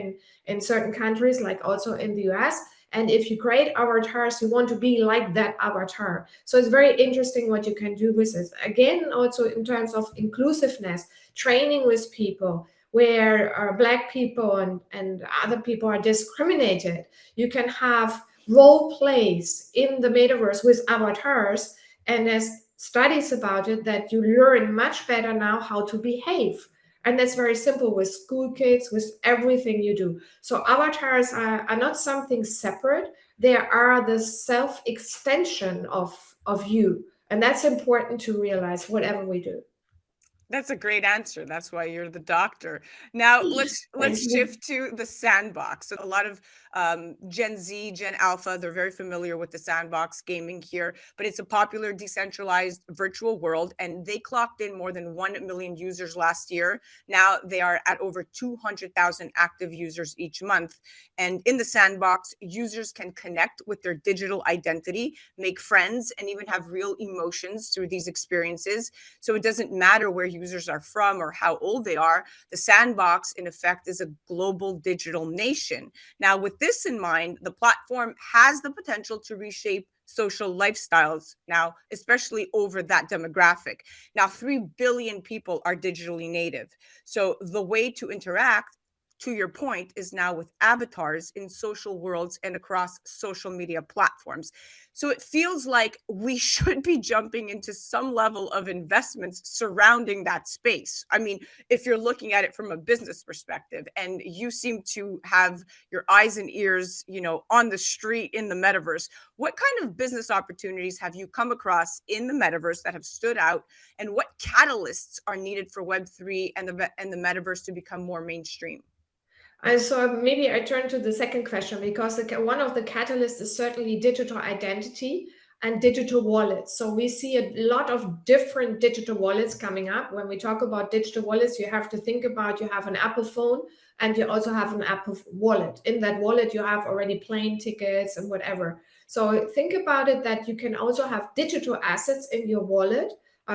in certain countries, like also in the US. And if you create avatars, you want to be like that avatar. So it's very interesting what you can do with this. Again, also in terms of inclusiveness, training with people where Black people and other people are discriminated. You can have role plays in the metaverse with avatars. And there's studies about it that you learn much better now how to behave. And that's very simple with school kids, with everything you do. So avatars are not something separate. They are the self-extension of you. And that's important to realize whatever we do. That's a great answer. That's why you're the doctor. Now let's Thank you. shift to the sandbox. So a lot of Gen Z, Gen Alpha, they're very familiar with the sandbox gaming here, but it's a popular decentralized virtual world, and they clocked in more than 1 million users last year. Now they are at over 200,000 active users each month. And in the sandbox, users can connect with their digital identity, make friends, and even have real emotions through these experiences. So it doesn't matter where users are from or how old they are. The sandbox, in effect, is a global digital nation. Now, with this in mind, the platform has the potential to reshape social lifestyles now, especially over that demographic. Now, 3 billion people are digitally native. So the way to interact, to your point, is now with avatars in social worlds and across social media platforms. So it feels like we should be jumping into some level of investments surrounding that space. I mean, if you're looking at it from a business perspective, and you seem to have your eyes and ears, on the street in the metaverse, what kind of business opportunities have you come across in the metaverse that have stood out, and what catalysts are needed for Web3 and the metaverse to become more mainstream? And so maybe I turn to the second question, because one of the catalysts is certainly digital identity and digital wallets. So we see a lot of different digital wallets coming up. When we talk about digital wallets, you have to think about, you have an Apple phone and you also have an Apple wallet. In that wallet, you have already plane tickets and whatever. So think about it that you can also have digital assets in your wallet.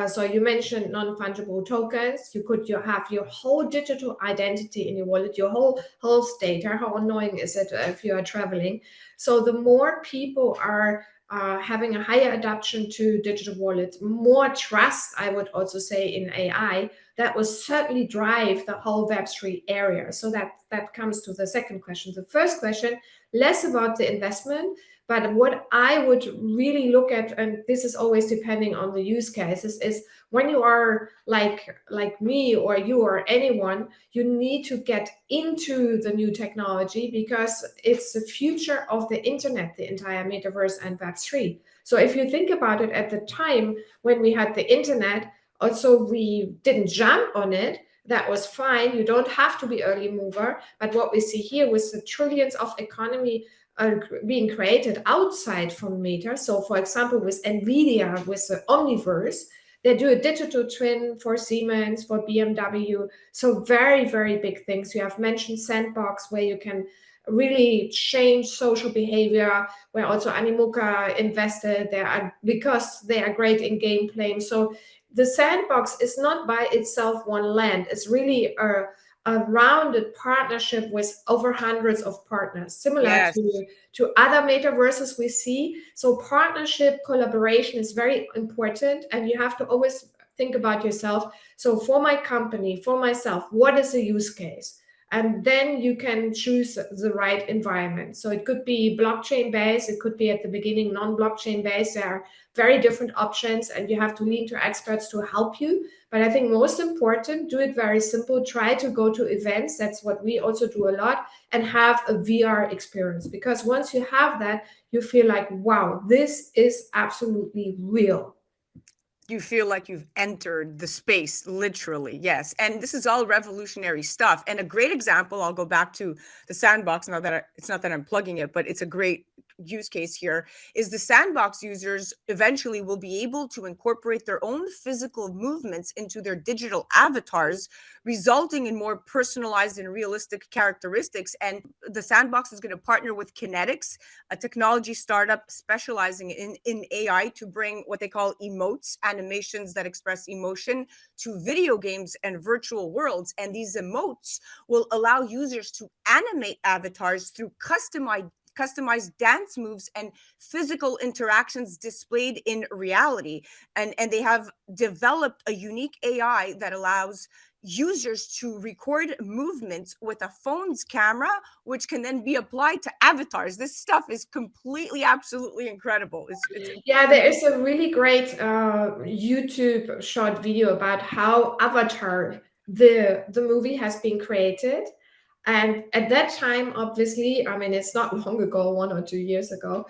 So you mentioned non-fungible tokens. You have your whole digital identity in your wallet, your whole state. How annoying is it if you are traveling? So the more people are having a higher adoption to digital wallets, more trust, I would also say, in AI, that will certainly drive the whole Web3 area. So that comes to the second question. The first question, less about the investment, but what I would really look at, and this is always depending on the use cases, is when you are like me or you or anyone, you need to get into the new technology because it's the future of the internet, the entire metaverse and Web3. So if you think about it, at the time when we had the internet, also we didn't jump on it. That was fine. You don't have to be early mover. But what we see here with the trillions of economy being created outside from Meta. So for example, with NVIDIA, with the Omniverse, they do a digital twin for Siemens, for BMW. So very, very big things. You have mentioned Sandbox, where you can really change social behavior, where also Animoca invested there because they are great in game playing. So the Sandbox is not by itself one land. It's really a rounded partnership with over hundreds of partners, similar Yes. to other metaverses we see. So partnership, collaboration is very important, and you have to always think about yourself. So for my company, for myself, what is the use case? And then you can choose the right environment. So it could be blockchain based, it could be at the beginning non-blockchain based. There are very different options, and you have to lean to experts to help you. But I think most important, do it very simple. Try to go to events. That's what we also do a lot, and have a VR experience. Because once you have that, you feel like, wow, this is absolutely real. You feel like you've entered the space, literally. Yes. And this is all revolutionary stuff. And a great example, I'll go back to the Sandbox. Now that it's not that I'm plugging it, but it's a great use case here, is the Sandbox users eventually will be able to incorporate their own physical movements into their digital avatars, resulting in more personalized and realistic characteristics. And the Sandbox is going to partner with Kinetics, a technology startup specializing in AI, to bring what they call emotes, animations that express emotion, to video games and virtual worlds. And these emotes will allow users to animate avatars through customized dance moves and physical interactions displayed in reality. And they have developed a unique AI that allows users to record movements with a phone's camera, which can then be applied to avatars. This stuff is completely, absolutely incredible. Yeah, there is a really great YouTube short video about how Avatar, the movie, has been created. And at that time, obviously, I mean, it's not long ago, 1 or 2 years ago,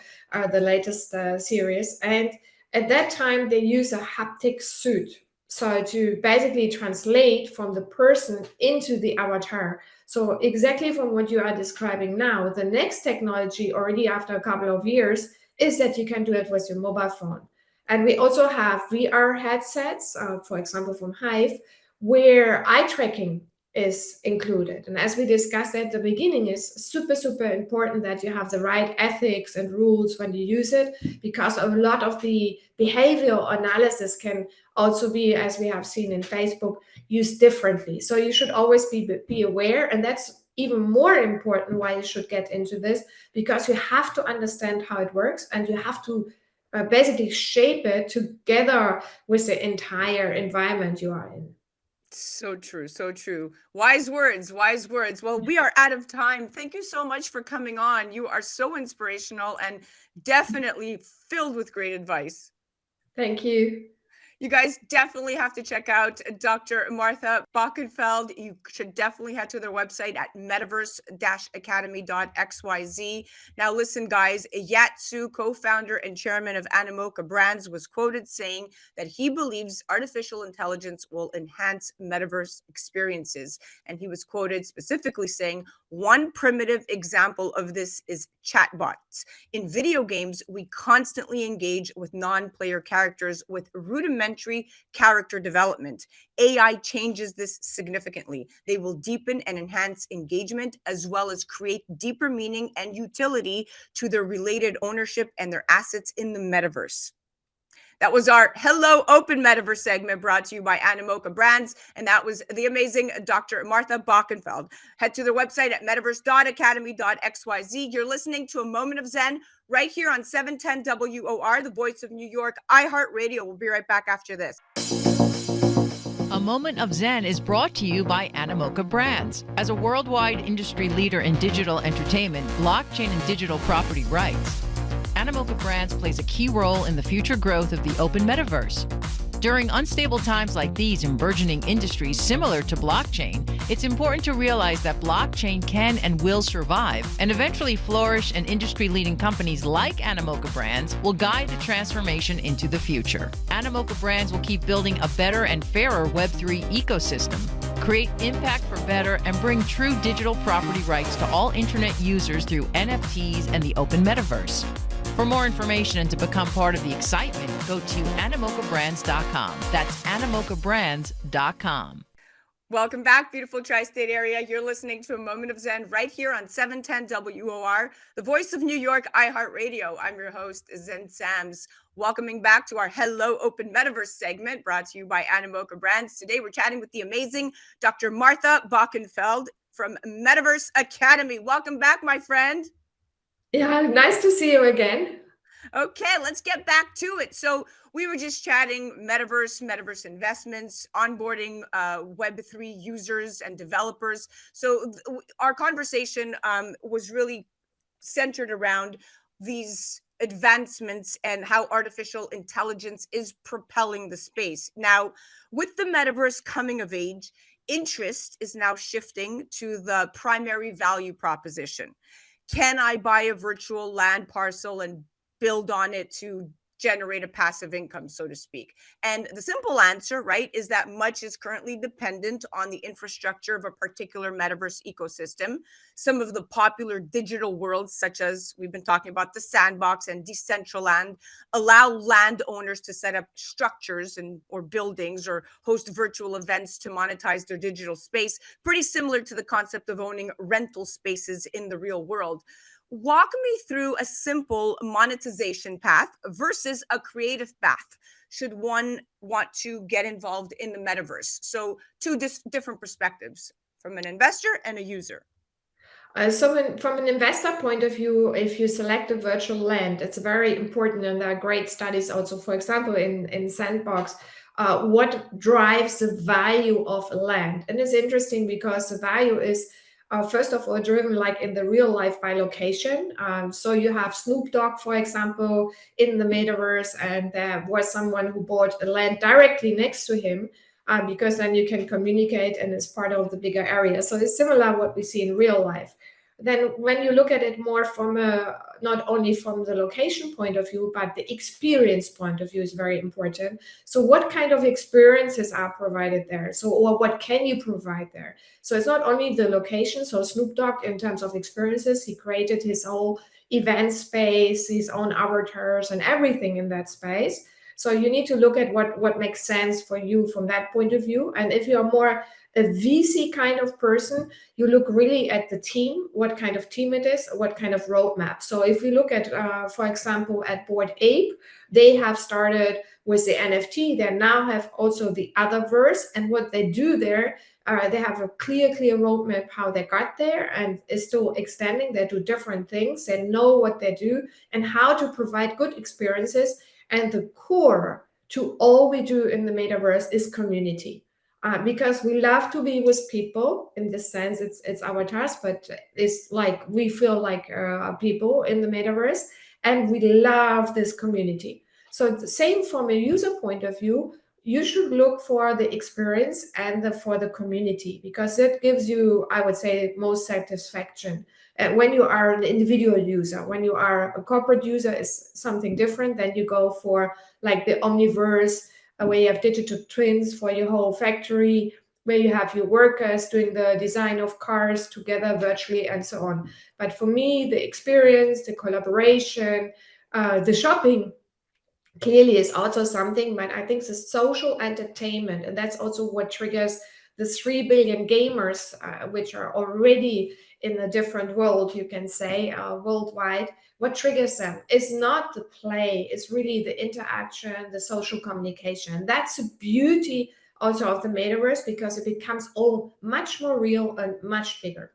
the latest series. And at that time, they use a haptic suit. So to basically translate from the person into the avatar. So exactly from what you are describing now, the next technology, already after a couple of years, is that you can do it with your mobile phone. And we also have VR headsets, for example, from Hive, where eye tracking is included. And as we discussed at the beginning, it's super, super important that you have the right ethics and rules when you use it, because a lot of the behavioral analysis can also be, as we have seen in Facebook, used differently. So you should always be aware. And that's even more important why you should get into this, because you have to understand how it works, and you have to basically shape it together with the entire environment you are in. So true, so true. Wise words, wise words. Well, we are out of time. Thank you so much for coming on. You are so inspirational and definitely filled with great advice. Thank you. You guys definitely have to check out Dr. Martha Boeckenfeld. You should definitely head to their website at metaverse-academy.xyz. Now, listen, guys, Yatsu, co-founder and chairman of Animoca Brands, was quoted saying that he believes artificial intelligence will enhance metaverse experiences. And he was quoted specifically saying, one primitive example of this is chatbots. In video games, we constantly engage with non-player characters with rudimentary character development. AI changes this significantly. They will deepen and enhance engagement, as well as create deeper meaning and utility to their related ownership and their assets in the metaverse. That was our Hello Open Metaverse segment brought to you by Animoca Brands. And that was the amazing Dr. Martha Boeckenfeld. Head to their website at metaverse.academy.xyz. You're listening to A Moment of Zen right here on 710 WOR, the voice of New York, iHeart Radio. We'll be right back after this. A Moment of Zen is brought to you by Animoca Brands. As a worldwide industry leader in digital entertainment, blockchain, and digital property rights, Animoca Brands plays a key role in the future growth of the open metaverse. During unstable times like these in burgeoning industries similar to blockchain, it's important to realize that blockchain can and will survive and eventually flourish, and industry-leading companies like Animoca Brands will guide the transformation into the future. Animoca Brands will keep building a better and fairer Web3 ecosystem, create impact for better, and bring true digital property rights to all internet users through NFTs and the open metaverse. For more information and to become part of the excitement, go to animocabrands.com. That's animocabrands.com. Welcome back, beautiful tri-state area. You're listening to A Moment of Zen right here on 710 WOR, the voice of New York, iHeart Radio. I'm your host, Zen Sams. Welcoming back to our Hello Open Metaverse segment brought to you by Animoca Brands. Today, we're chatting with the amazing Dr. Martha Boeckenfeld from Metaverse Academy. Welcome back, my friend. Yeah, nice to see you again. Okay, let's get back to it. So we were just chatting Metaverse Investments, onboarding Web3 users and developers. So our conversation was really centered around these advancements and how artificial intelligence is propelling the space. Now, with the Metaverse coming of age, interest is now shifting to the primary value proposition. Can I buy a virtual land parcel and build on it to generate a passive income, so to speak? And the simple answer, right, is that much is currently dependent on the infrastructure of a particular metaverse ecosystem. Some of the popular digital worlds, such as we've been talking about the Sandbox and Decentraland, allow landowners to set up structures or buildings or host virtual events to monetize their digital space, pretty similar to the concept of owning rental spaces in the real world. Walk me through a simple monetization path versus a creative path should one want to get involved in the metaverse. So two different perspectives from an investor and a user. From an investor point of view, if you select a virtual land, it's very important, and there are great studies also, for example, in Sandbox, what drives the value of land. And it's interesting because the value is first of all, driven like in the real life by location. So you have Snoop Dogg, for example, in the metaverse, and there was someone who bought a land directly next to him because then you can communicate and it's part of the bigger area. So it's similar what we see in real life. Then when you look at it more from not only from the location point of view, but the experience point of view is very important. So what kind of experiences are provided there? So, or what can you provide there? So it's not only the location. So Snoop Dogg, in terms of experiences, he created his whole event space, his own avatars and everything in that space. So you need to look at what makes sense for you from that point of view. And if you're more a VC kind of person, you look really at the team, what kind of team it is, what kind of roadmap. So if we look at, for example, at Bored Ape, they have started with the NFT. They now have also the Otherverse. And what they do there, they have a clear roadmap how they got there and is still extending. They do different things. They know what they do and how to provide good experiences. And the core to all we do in the metaverse is community. Because we love to be with people. In this sense, it's our task, but it's like we feel like people in the metaverse, and we love this community. So the same from a user point of view, you should look for the experience and for the community, because it gives you, I would say, most satisfaction. When you are an individual user, when you are a corporate user, is something different. Then you go for like the Omniverse, where you have digital twins for your whole factory, where you have your workers doing the design of cars together virtually and so on. But for me, the experience, the collaboration, the shopping clearly is also something, but I think the social entertainment, and that's also what triggers the 3 billion gamers, which are already in a different world, you can say, worldwide. What triggers them is not the play, it's really the interaction, the social communication. That's the beauty also of the metaverse, because it becomes all much more real and much bigger.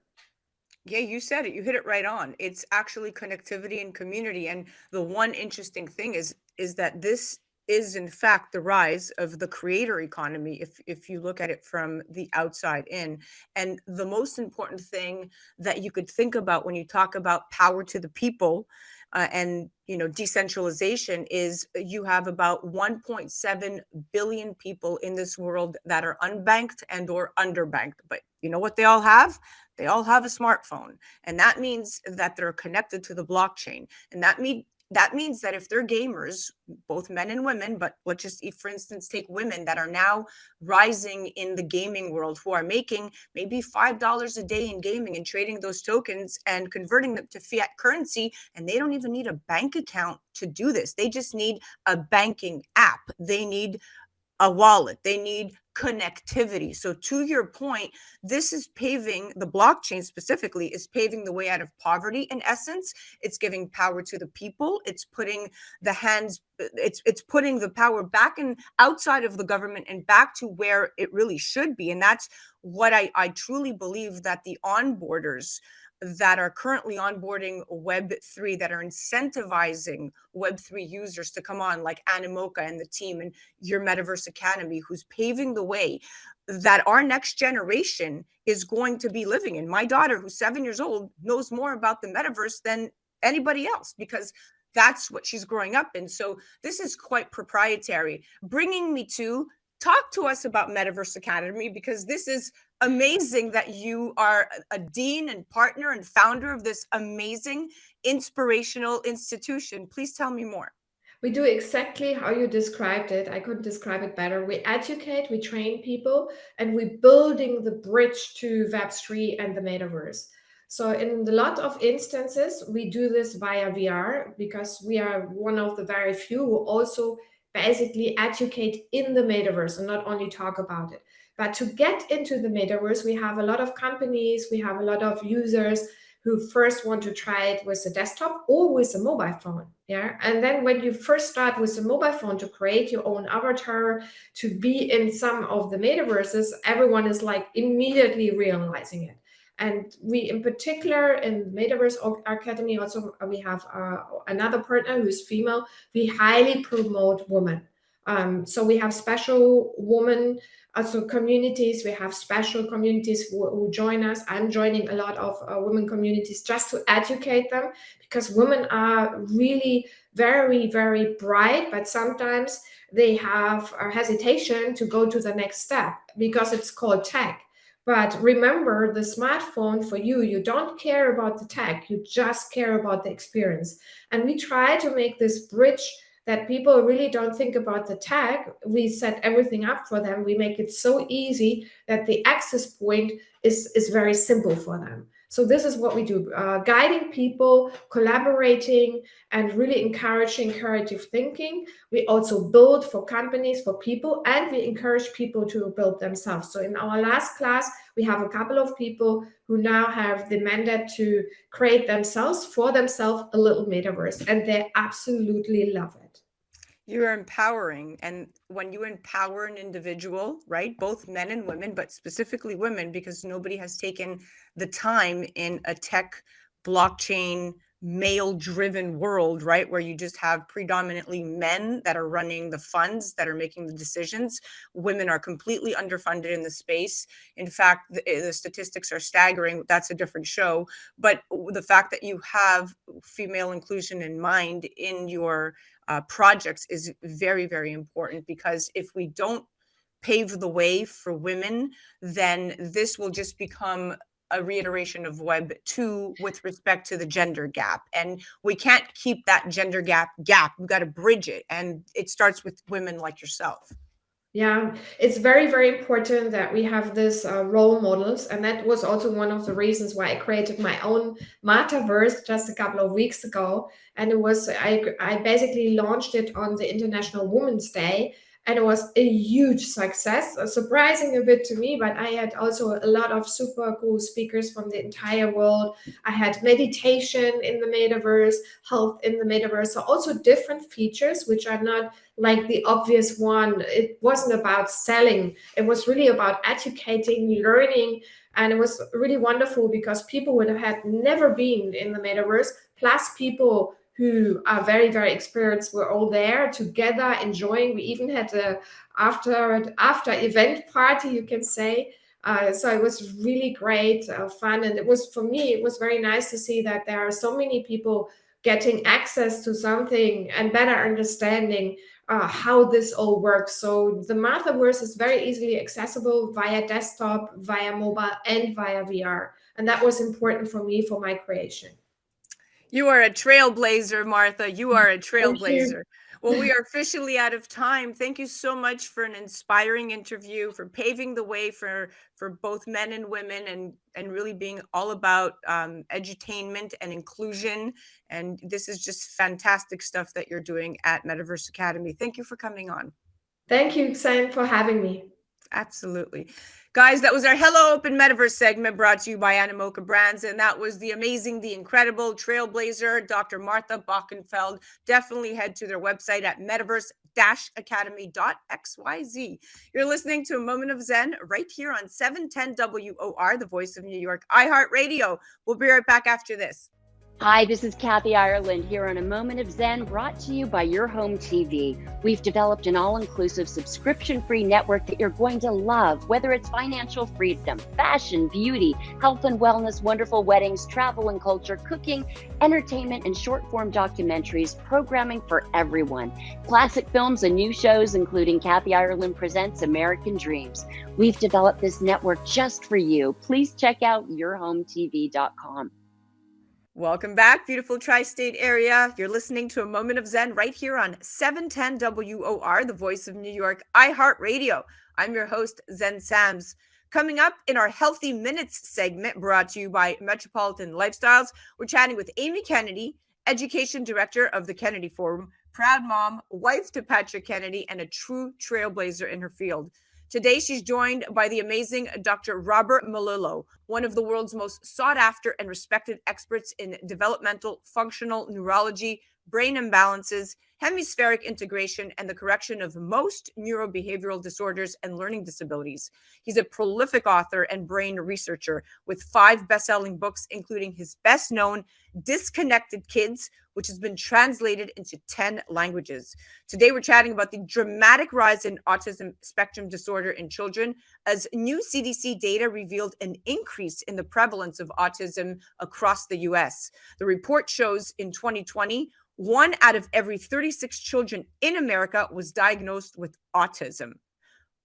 Yeah, you said it. You hit it right on. It's actually connectivity and community. And the one interesting thing is that this is in fact the rise of the creator economy if you look at it from the outside in. And the most important thing that you could think about when you talk about power to the people, and decentralization, is you have about 1.7 billion people in this world that are unbanked and or underbanked. But you know what they all have? They all have a smartphone, and that means that they're connected to the blockchain. And that means that if they're gamers, both men and women, but let's just, for instance, take women that are now rising in the gaming world, who are making maybe $5 a day in gaming and trading those tokens and converting them to fiat currency, and they don't even need a bank account to do this. They just need a banking app. They need a wallet. They need connectivity. So to your point, this is paving, the blockchain specifically is paving the way out of poverty. In essence, it's giving power to the people. It's putting it's putting the power back and outside of the government and back to where it really should be. And that's what I truly believe, that the onboarders that are currently onboarding Web3, that are incentivizing Web3 users to come on, like Animoca and the team and your Metaverse Academy, who's paving the way that our next generation is going to be living in. My daughter, who's 7 years old, knows more about the metaverse than anybody else, because that's what she's growing up in. So this is quite proprietary. Bringing me to talk to us about Metaverse Academy, because this is amazing that you are a dean and partner and founder of this amazing inspirational institution. Please tell me more. We do exactly how you described it. I couldn't describe it better. We educate, we train people, and we're building the bridge to Web3 and the metaverse. So in a lot of instances, we do this via VR, because we are one of the very few who also basically educate in the metaverse and not only talk about it. But to get into the metaverse, we have a lot of companies, we have a lot of users who first want to try it with a desktop or with a mobile phone. Yeah. And then when you first start with a mobile phone to create your own avatar, to be in some of the metaverses, everyone is like immediately realizing it. And we, in particular, in Metaverse Academy, also we have another partner who's female. We highly promote women. So we have special women also communities. We have special communities who join us. I'm joining a lot of women communities just to educate them, because women are really very, very bright, but sometimes they have a hesitation to go to the next step because it's called tech. But remember, the smartphone for you, you don't care about the tech, you just care about the experience. And we try to make this bridge that people really don't think about the tech. We set everything up for them. We make it so easy that the access point is very simple for them. So this is what we do, guiding people, collaborating, and really encouraging creative thinking. We also build for companies, for people, and we encourage people to build themselves. So in our last class, we have a couple of people who now have the mandate to create themselves, for themselves, a little metaverse, and they absolutely love it. You're empowering. And when you empower an individual, right, both men and women, but specifically women, because nobody has taken the time in a tech blockchain male-driven world, right, where you just have predominantly men that are running the funds, that are making the decisions. Women are completely underfunded in the space. In fact, the statistics are staggering. That's a different show. But the fact that you have female inclusion in mind in your projects is very, very important, because if we don't pave the way for women, then this will just become a reiteration of Web 2 with respect to the gender gap. And we can't keep that gender gap. We've got to bridge it. And it starts with women like yourself. Yeah, it's very, very important that we have this role models. And that was also one of the reasons why I created my own Metaverse just a couple of weeks ago. And it was, I basically launched it on the International Women's Day. and it was a huge success, surprising a bit to me, but I had also a lot of super cool speakers from the entire world. I had meditation in the metaverse, health in the metaverse, so also different features, which are not like the obvious one. It wasn't about selling. It was really about educating, learning, and it was really wonderful because people would have had never been in the metaverse, plus people who are very, very experienced were all there together enjoying. We even had a after event party, you can say. So it was really great fun. And it was, for me, it was very nice to see that there are so many people getting access to something and better understanding how this all works. So the Metaverse is very easily accessible via desktop, via mobile, and via VR. And that was important for me for my creation. You are a trailblazer, Martha. You are a trailblazer. Well, we are officially out of time. Thank you so much for an inspiring interview, for paving the way for both men and women, and really being all about edutainment and inclusion. And this is just fantastic stuff that you're doing at Metaverse Academy. Thank you for coming on. Thank you, Sam, for having me. Absolutely. Guys, that was our Hello Open Metaverse segment brought to you by Animoca Brands. And that was the amazing, the incredible trailblazer, Dr. Martha Boeckenfeld. Definitely head to their website at metaverse-academy.xyz. You're listening to A Moment of Zen right here on 710 WOR, the voice of New York, iHeart Radio. We'll be right back after this. Hi, this is Kathy Ireland here on A Moment of Zen, brought to you by Your Home TV. We've developed an all-inclusive subscription-free network that you're going to love, whether it's financial freedom, fashion, beauty, health and wellness, wonderful weddings, travel and culture, cooking, entertainment, and short-form documentaries, programming for everyone. Classic films and new shows, including Kathy Ireland Presents American Dreams. We've developed this network just for you. Please check out yourhometv.com. Welcome back, beautiful tri-state area. You're listening to A Moment of Zen right here on 710 WOR, the voice of New York, iHeart Radio. I'm your host, Zen Sams. Coming up in our Healthy Minutes segment brought to you by Metropolitan Lifestyles, we're chatting with Amy Kennedy, Education Director of the Kennedy Forum, proud mom, wife to Patrick Kennedy, and a true trailblazer in her field. Today, she's joined by the amazing Dr. Robert Melillo, one of the world's most sought after and respected experts in developmental functional neurology, brain imbalances, hemi-spheric integration, and the correction of most neurobehavioral disorders and learning disabilities. He's a prolific author and brain researcher with 5 best-selling books, including his best-known Disconnected Kids, which has been translated into 10 languages. Today, we're chatting about the dramatic rise in autism spectrum disorder in children, as new CDC data revealed an increase in the prevalence of autism across the U.S. The report shows in 2020, 1 out of every 36 children in America was diagnosed with autism.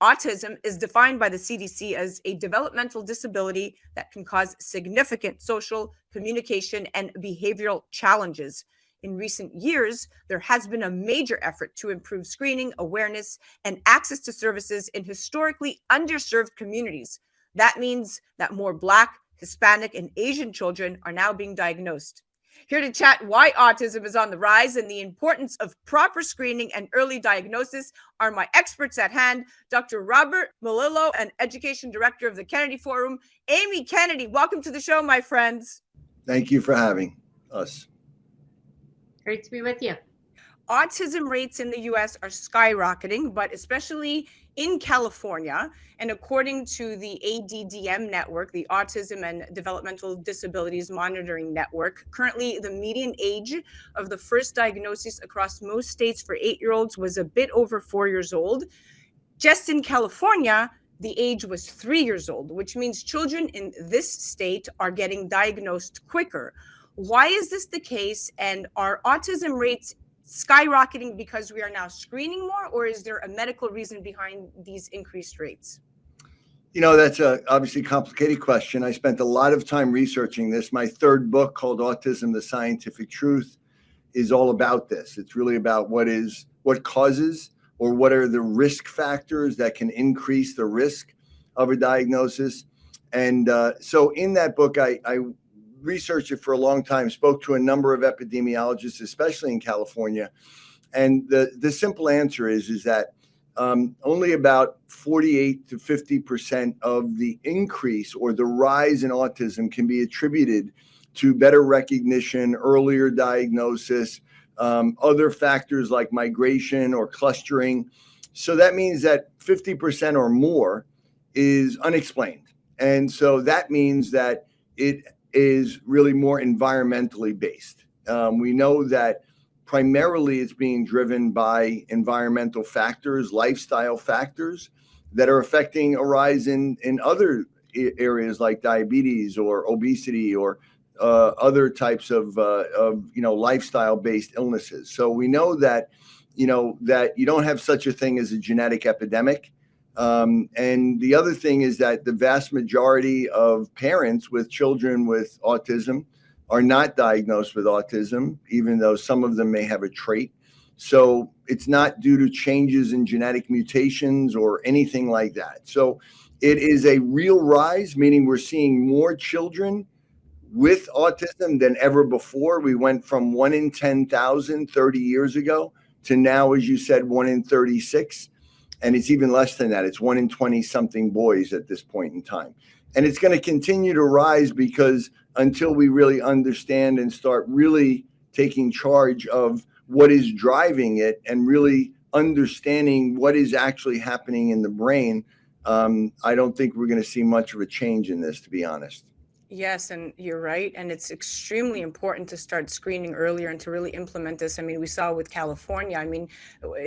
Autism is defined by the CDC as a developmental disability that can cause significant social, communication, and behavioral challenges. In recent years, there has been a major effort to improve screening, awareness, and access to services in historically underserved communities. That means that more Black, Hispanic, and Asian children are now being diagnosed. Here to chat why autism is on the rise and the importance of proper screening and early diagnosis are my experts at hand, Dr. Robert Melillo, and Education Director of the Kennedy Forum. Amy Kennedy, welcome to the show, my friends. Thank you for having us. Great to be with you. Autism rates in the U.S. are skyrocketing, but especially in California. And according to the ADDM network, the Autism and Developmental Disabilities Monitoring Network, currently the median age of the first diagnosis across most states for 8-year-olds was a bit over 4 years old. Just in California, the age was 3 years old, which means children in this state are getting diagnosed quicker. Why is this the case? And are autism rates skyrocketing because we are now screening more, or is there a medical reason behind these increased rates? You know, that's a obviously complicated question. I spent a lot of time researching this. My third book, called Autism: The Scientific Truth, is all about this. It's really about what causes, or what are the risk factors that can increase the risk of a diagnosis. And so in that book, I researched it for a long time, spoke to a number of epidemiologists, especially in California. And the simple answer is that only about 48 to 50% of the increase or the rise in autism can be attributed to better recognition, earlier diagnosis, other factors like migration or clustering. So that means that 50% or more is unexplained. And so that means that it is really more environmentally based. We know that primarily it's being driven by environmental factors, lifestyle factors that are affecting a rise in other areas like diabetes or obesity or other types of lifestyle-based illnesses. So we know that, that you don't have such a thing as a genetic epidemic. And the other thing is that the vast majority of parents with children with autism are not diagnosed with autism, even though some of them may have a trait. So it's not due to changes in genetic mutations or anything like that. So it is a real rise, meaning we're seeing more children with autism than ever before. We went from 1 in 10,000 30 years ago to now, as you said, 1 in 36. And it's even less than that. It's 1 in 20 something boys at this point in time. And it's going to continue to rise because until we really understand and start really taking charge of what is driving it and really understanding what is actually happening in the brain, I don't think we're going to see much of a change in this, to be honest. Yes, and you're right. And it's extremely important to start screening earlier and to really implement this. I mean, we saw with California, I mean,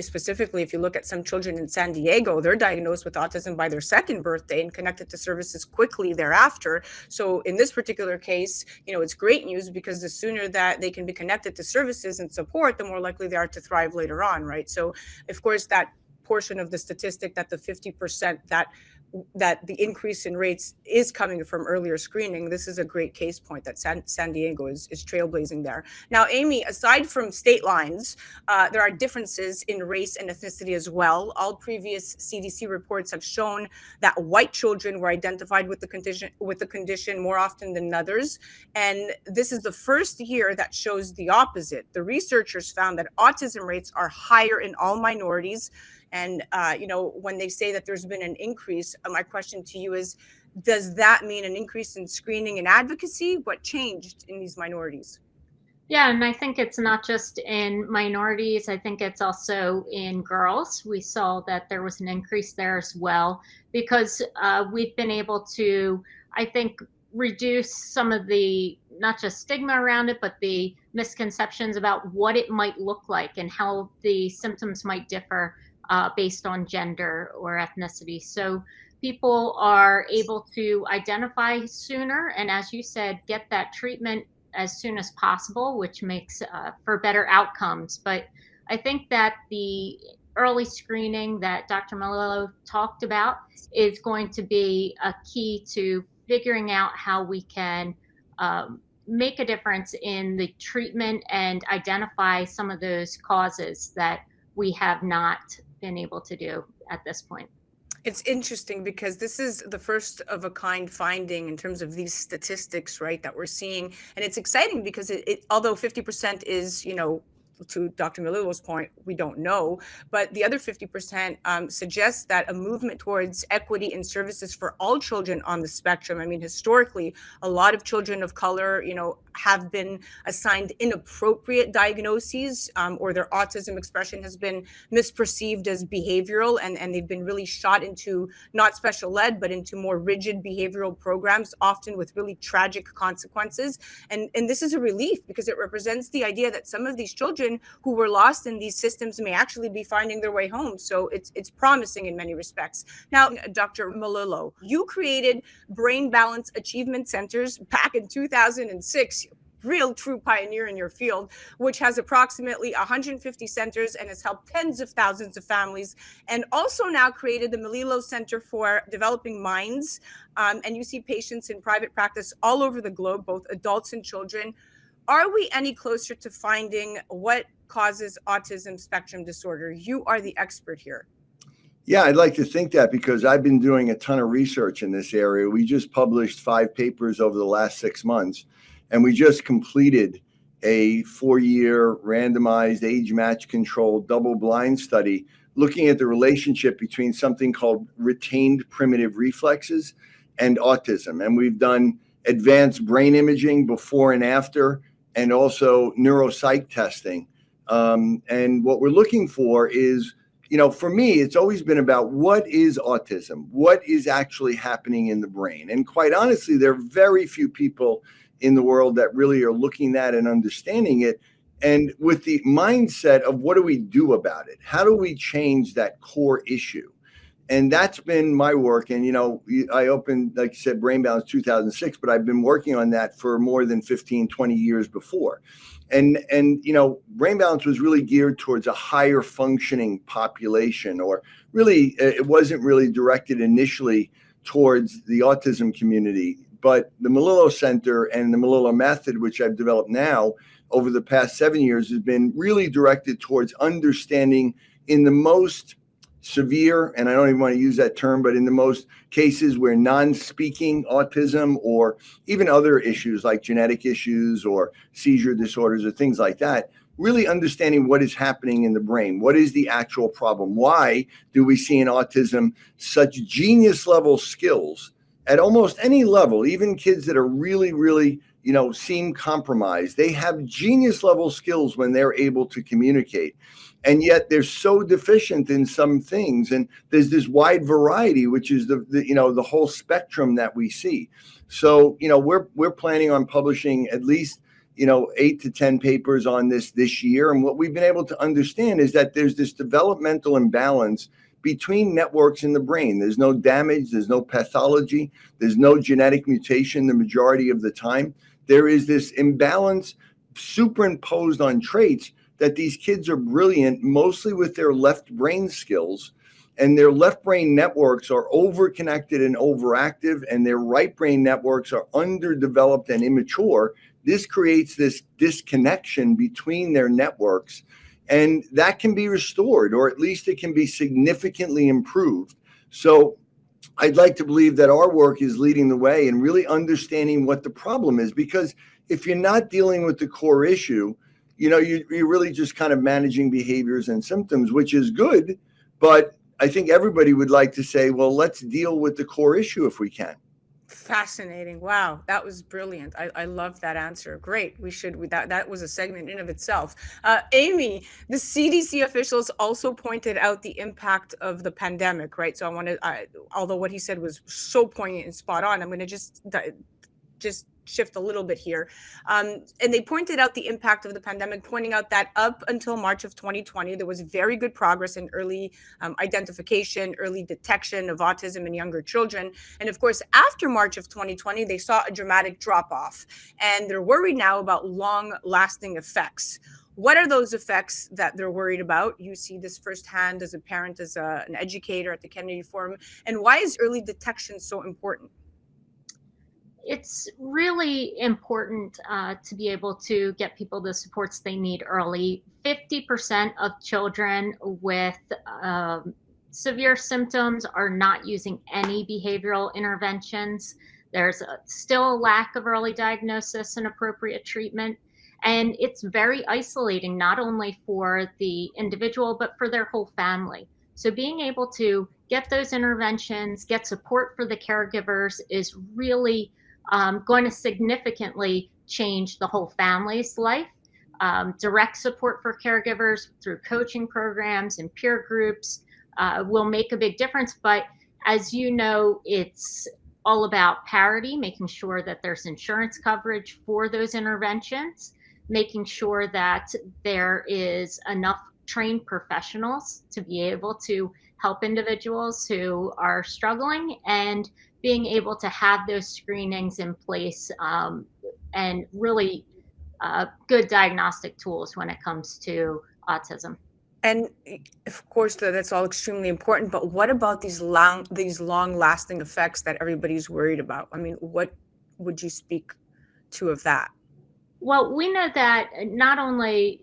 specifically, if you look at some children in San Diego, they're diagnosed with autism by their second birthday and connected to services quickly thereafter. So in this particular case, it's great news because the sooner that they can be connected to services and support, the more likely they are to thrive later on, right? So, of course, that portion of the statistic that the 50% that the increase in rates is coming from earlier screening. This is a great case point that San Diego is trailblazing there. Now, Amy, aside from state lines, there are differences in race and ethnicity as well. All previous CDC reports have shown that white children were identified with the condition more often than others. And this is the first year that shows the opposite. The researchers found that autism rates are higher in all minorities. And, when they say that there's been an increase, my question to you is, does that mean an increase in screening and advocacy? What changed in these minorities? Yeah, and I think it's not just in minorities. I think it's also in girls. We saw that there was an increase there as well, because we've been able to, I think, reduce some of the, not just stigma around it, but the misconceptions about what it might look like and how the symptoms might differ based on gender or ethnicity. So people are able to identify sooner and, as you said, get that treatment as soon as possible, which makes for better outcomes. But I think that the early screening that Dr. Melillo talked about is going to be a key to figuring out how we can make a difference in the treatment and identify some of those causes that we have not been able to do at this point. It's interesting because this is the first of a kind finding in terms of these statistics, right, that we're seeing. And it's exciting because it although 50% is, to Dr. Melillo's point, we don't know, but the other 50% suggests that a movement towards equity in services for all children on the spectrum. I mean, historically, a lot of children of color, have been assigned inappropriate diagnoses, or their autism expression has been misperceived as behavioral, and they've been really shot into not special ed, but into more rigid behavioral programs, often with really tragic consequences. And this is a relief because it represents the idea that some of these children who were lost in these systems may actually be finding their way home. So it's promising in many respects. Now, Dr. Melillo, you created Brain Balance Achievement Centers back in 2006. Real true pioneer in your field, which has approximately 150 centers and has helped tens of thousands of families, and also now created the Melillo Center for Developing Minds. And you see patients in private practice all over the globe, both adults and children. Are we any closer to finding what causes autism spectrum disorder? You are the expert here. Yeah, I'd like to think that because I've been doing a ton of research in this area. We just published 5 papers over the last 6 months. And we just completed a 4-year randomized age match controlled double blind study looking at the relationship between something called retained primitive reflexes and autism. And we've done advanced brain imaging before and after, and also neuropsych testing. And what we're looking for is, for me, it's always been about what is autism? What is actually happening in the brain? And quite honestly, there are very few people in the world that really are looking at and understanding it. And with the mindset of what do we do about it? How do we change that core issue? And that's been my work. And, I opened, like you said, Brain Balance 2006, but I've been working on that for more than 15, 20 years before. And Brain Balance was really geared towards a higher functioning population, or really, it wasn't really directed initially towards the autism community. But the Melillo Center and the Melillo method, which I've developed now over the past 7 years, has been really directed towards understanding in the most severe, and I don't even want to use that term, but in the most cases where non-speaking autism, or even other issues like genetic issues or seizure disorders or things like that, really understanding what is happening in the brain. What is the actual problem? Why do we see in autism such genius level skills at almost any level? Even kids that are really, really, seem compromised, they have genius level skills when they're able to communicate. And yet they're so deficient in some things. And there's this wide variety, which is the whole spectrum that we see. So, we're planning on publishing at least, 8 to 10 papers on this year. And what we've been able to understand is that there's this developmental imbalance between networks in the brain. There's no damage, there's no pathology, there's no genetic mutation the majority of the time. There is this imbalance superimposed on traits that these kids are brilliant, mostly with their left brain skills, and their left brain networks are overconnected and overactive, and their right brain networks are underdeveloped and immature. This creates this disconnection between their networks, and that can be restored, or at least it can be significantly improved. So I'd like to believe that our work is leading the way in really understanding what the problem is, because if you're not dealing with the core issue, you're really just kind of managing behaviors and symptoms, which is good. But I think everybody would like to say, well, let's deal with the core issue if we can. Fascinating. Wow. That was brilliant. I love that answer. Great. That was a segment in of itself. Amy, the CDC officials also pointed out the impact of the pandemic, right? So although what he said was so poignant and spot on, I'm going to just shift a little bit here. And they pointed out the impact of the pandemic, pointing out that up until March of 2020, there was very good progress in early identification, early detection of autism in younger children. And of course, after March of 2020, they saw a dramatic drop off. And they're worried now about long-lasting effects. What are those effects that they're worried about? You see this firsthand as a parent, as an educator at the Kennedy Forum. And why is early detection so important? It's really important to be able to get people the supports they need early. 50% of children with severe symptoms are not using any behavioral interventions. There's still a lack of early diagnosis and appropriate treatment. And it's very isolating, not only for the individual, but for their whole family. So being able to get those interventions, get support for the caregivers is really going to significantly change the whole family's life. Direct support for caregivers through coaching programs and peer groups will make a big difference. But as you know, it's all about parity, making sure that there's insurance coverage for those interventions, making sure that there is enough trained professionals to be able to help individuals who are struggling, and being able to have those screenings in place and really good diagnostic tools when it comes to autism. And of course, that's all extremely important. But what about these long-lasting effects that everybody's worried about? I mean, what would you speak to of that? Well, we know that not only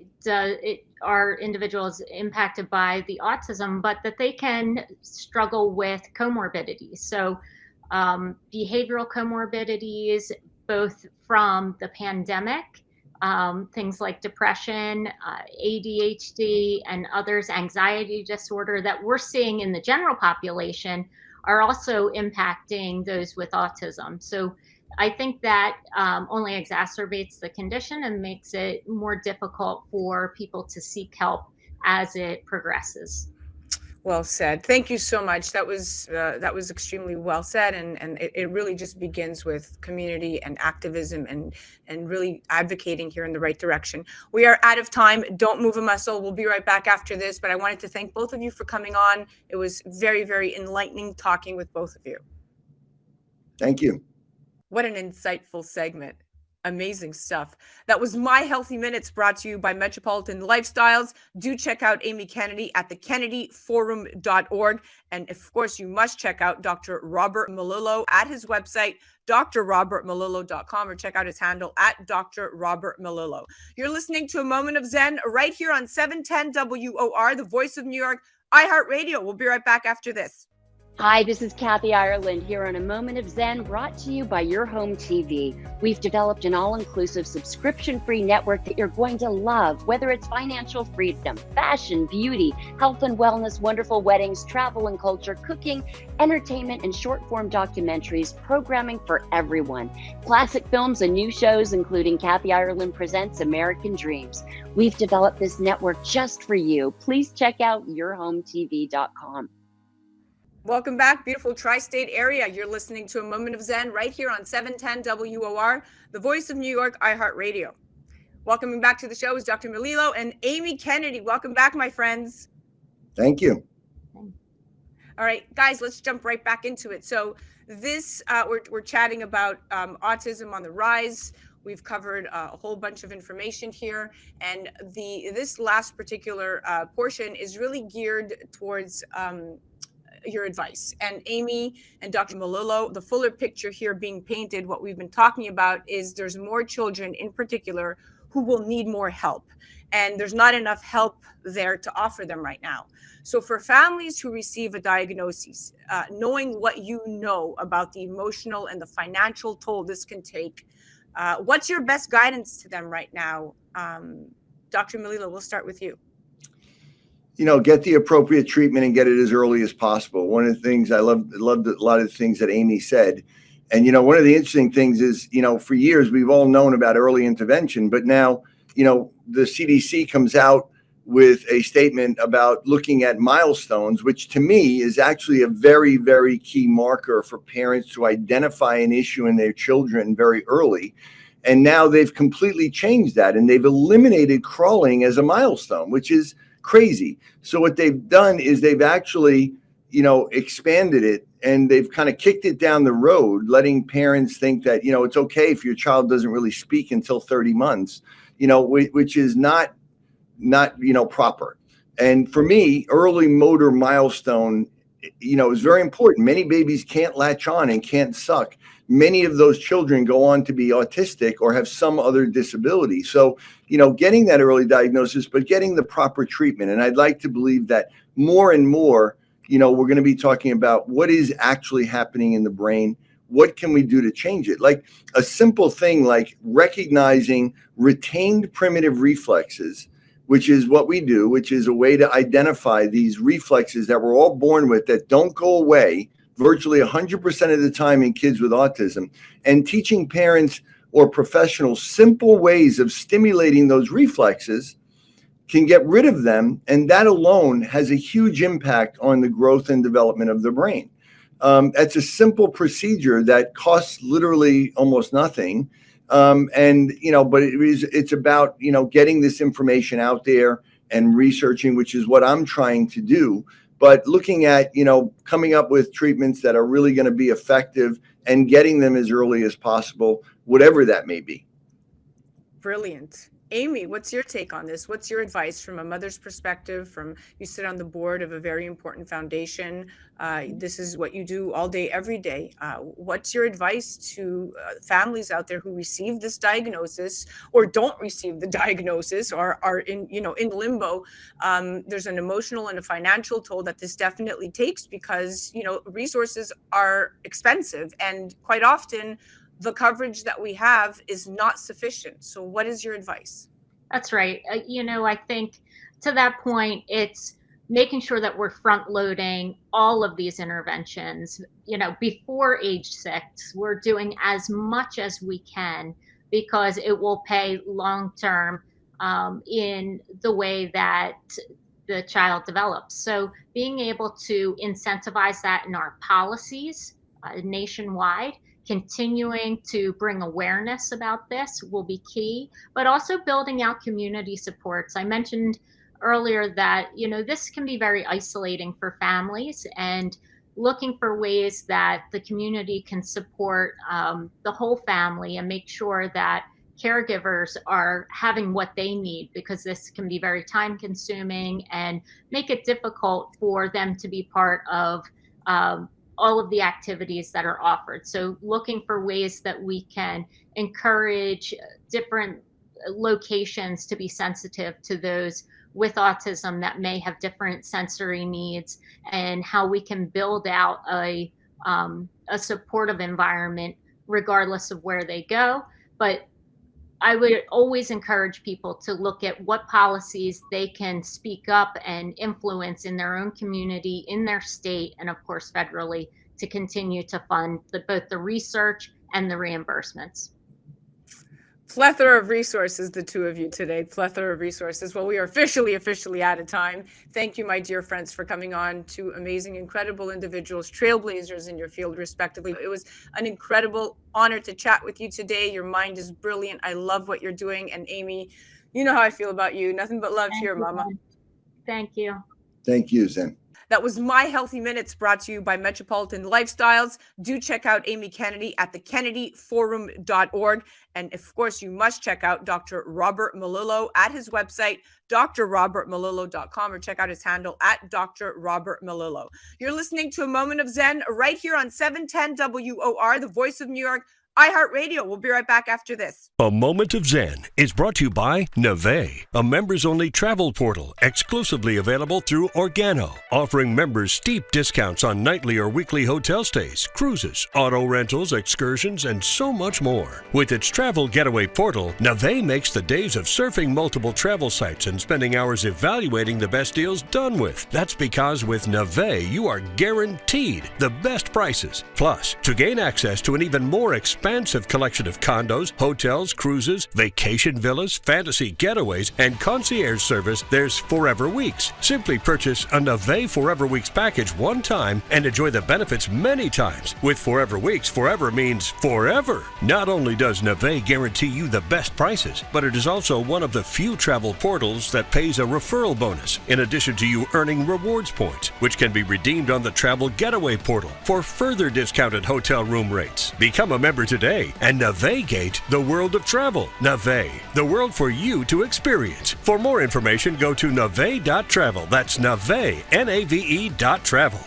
are individuals impacted by the autism, but that they can struggle with comorbidities. So behavioral comorbidities, both from the pandemic, things like depression, ADHD, and others, anxiety disorder that we're seeing in the general population are also impacting those with autism. So I think that only exacerbates the condition and makes it more difficult for people to seek help as it progresses. Well said. Thank you so much. That was extremely well said, and it really just begins with community and activism and really advocating here in the right direction. We are out of time. Don't move a muscle. We'll be right back after this. But I wanted to thank both of you for coming on. It was very, very enlightening talking with both of you. Thank you. What an insightful segment. Amazing stuff. That was My Healthy Minutes, brought to you by Metropolitan Lifestyles. Do check out Amy Kennedy at thekennedyforum.org. And of course, you must check out Dr. Robert Melillo at his website, drrobertmelillo.com, or check out his handle at Dr. Robert Melillo. You're listening to A Moment of Zen right here on 710 WOR, the voice of New York, iHeart Radio. We'll be right back after this. Hi, this is Kathy Ireland here on A Moment of Zen, brought to you by Your Home TV. We've developed an all-inclusive subscription-free network that you're going to love, whether it's financial freedom, fashion, beauty, health and wellness, wonderful weddings, travel and culture, cooking, entertainment, and short-form documentaries, programming for everyone. Classic films and new shows, including Kathy Ireland Presents American Dreams. We've developed this network just for you. Please check out yourhometv.com. Welcome back, beautiful tri-state area. You're listening to A Moment of Zen right here on 710 WOR, the voice of New York, iHeart Radio. Welcoming back to the show is Dr. Melillo and Amy Kennedy. Welcome back, my friends. Thank you. All right, guys, let's jump right back into it. So this, we're chatting about autism on the rise. We've covered a whole bunch of information here, and this last particular portion is really geared towards your advice. And Amy and Dr. Melillo, the fuller picture here being painted, what we've been talking about is there's more children in particular who will need more help. And there's not enough help there to offer them right now. So for families who receive a diagnosis, knowing what you know about the emotional and the financial toll this can take, what's your best guidance to them right now? Dr. Melillo, we'll start with you. Get the appropriate treatment and get it as early as possible. One of the things I loved a lot of the things that Amy said. And, one of the interesting things is, for years, we've all known about early intervention, but now, the CDC comes out with a statement about looking at milestones, which to me is actually a very, very key marker for parents to identify an issue in their children very early. And now they've completely changed that, and they've eliminated crawling as a milestone, which is crazy. So what they've done is they've actually, expanded it, and they've kind of kicked it down the road, letting parents think that, it's okay if your child doesn't really speak until 30 months, which is not, proper. And for me, early motor milestone, is very important. Many babies can't latch on and can't suck. Many of those children go on to be autistic or have some other disability. So, getting that early diagnosis, but getting the proper treatment. And I'd like to believe that more and more, we're going to be talking about what is actually happening in the brain. What can we do to change it? Like a simple thing like recognizing retained primitive reflexes, which is what we do, which is a way to identify these reflexes that we're all born with that don't go away virtually 100% of the time in kids with autism, and teaching parents or professionals simple ways of stimulating those reflexes can get rid of them. And that alone has a huge impact on the growth and development of the brain. That's a simple procedure that costs literally almost nothing. But it's about, getting this information out there and researching, which is what I'm trying to do. But looking at, coming up with treatments that are really going to be effective and getting them as early as possible, whatever that may be. Brilliant. Amy, what's your take on this? What's your advice from a mother's perspective? You sit on the board of a very important foundation. This is what you do all day, every day. What's your advice to families out there who receive this diagnosis or don't receive the diagnosis or are in limbo? There's an emotional and a financial toll that this definitely takes because, resources are expensive, and quite often the coverage that we have is not sufficient. So what is your advice? That's right. I think to that point, it's making sure that we're front loading all of these interventions, before age 6. We're doing as much as we can because it will pay long term in the way that the child develops. So being able to incentivize that in our policies nationwide, continuing to bring awareness about this will be key, but also building out community supports. I mentioned earlier that, this can be very isolating for families, and looking for ways that the community can support the whole family and make sure that caregivers are having what they need, because this can be very time consuming and make it difficult for them to be part of all of the activities that are offered. So looking for ways that we can encourage different locations to be sensitive to those with autism that may have different sensory needs, and how we can build out a supportive environment regardless of where they go. But I would always encourage people to look at what policies they can speak up and influence in their own community, in their state, and of course federally, to continue to fund both the research and the reimbursements. Plethora of resources, the two of you today. Plethora of resources. Well, we are officially out of time. Thank you, my dear friends, for coming on. Two amazing, incredible individuals, trailblazers in your field, respectively. It was an incredible honor to chat with you today. Your mind is brilliant. I love what you're doing. And Amy, you know how I feel about you. Nothing but love here, Mama. Thank you. Thank you, Zen. That was My Healthy Minutes, brought to you by Metropolitan Lifestyles. Do check out Amy Kennedy at thekennedyforum.org. And of course, you must check out Dr. Robert Melillo at his website, drrobertmelillo.com, or check out his handle at Dr. Robert Melillo. You're listening to A Moment of Zen right here on 710 WOR, the voice of New York, iHeart Radio. We'll be right back after this. A Moment of Zen is brought to you by Navé, a members-only travel portal exclusively available through Organo, offering members steep discounts on nightly or weekly hotel stays, cruises, auto rentals, excursions, and so much more. With its travel getaway portal, Navé makes the days of surfing multiple travel sites and spending hours evaluating the best deals done with. That's because with Navé, you are guaranteed the best prices. Plus, to gain access to an even more expansive collection of condos, hotels, cruises, vacation villas, fantasy getaways, and concierge service, there's Forever Weeks. Simply purchase a Navé Forever Weeks package one time and enjoy the benefits many times. With Forever Weeks, forever means forever. Not only does Navé guarantee you the best prices, but it is also one of the few travel portals that pays a referral bonus, in addition to you earning rewards points, which can be redeemed on the Travel Getaway portal for further discounted hotel room rates. Become a member today and navigate the world of travel. Navé, the world for you to experience. For more information, go to nave.travel. That's Navé, Nave.travel.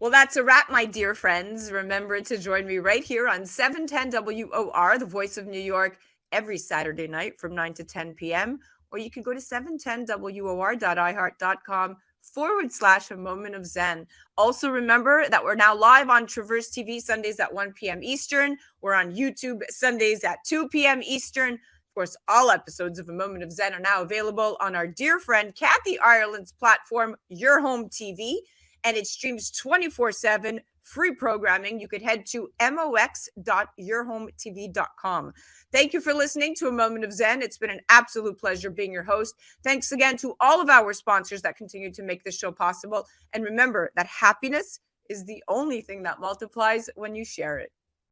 Well, that's a wrap, my dear friends. Remember to join me right here on 710 WOR, the voice of New York, every Saturday night from 9 to 10 p.m. Or you can go to 710WOR.iHeart.com/A Moment of Zen. Also remember that we're now live on Traverse TV Sundays at 1 p.m. Eastern. We're on YouTube Sundays at 2 p.m. Eastern. Of course, all episodes of A Moment of Zen are now available on our dear friend Kathy Ireland's platform, Your Home TV, and it streams 24/7, free programming. You could head to mox.yourhometv.com. Thank you for listening to A Moment of Zen. It's been an absolute pleasure being your host. Thanks again to all of our sponsors that continue to make this show possible. And remember that happiness is the only thing that multiplies when you share it.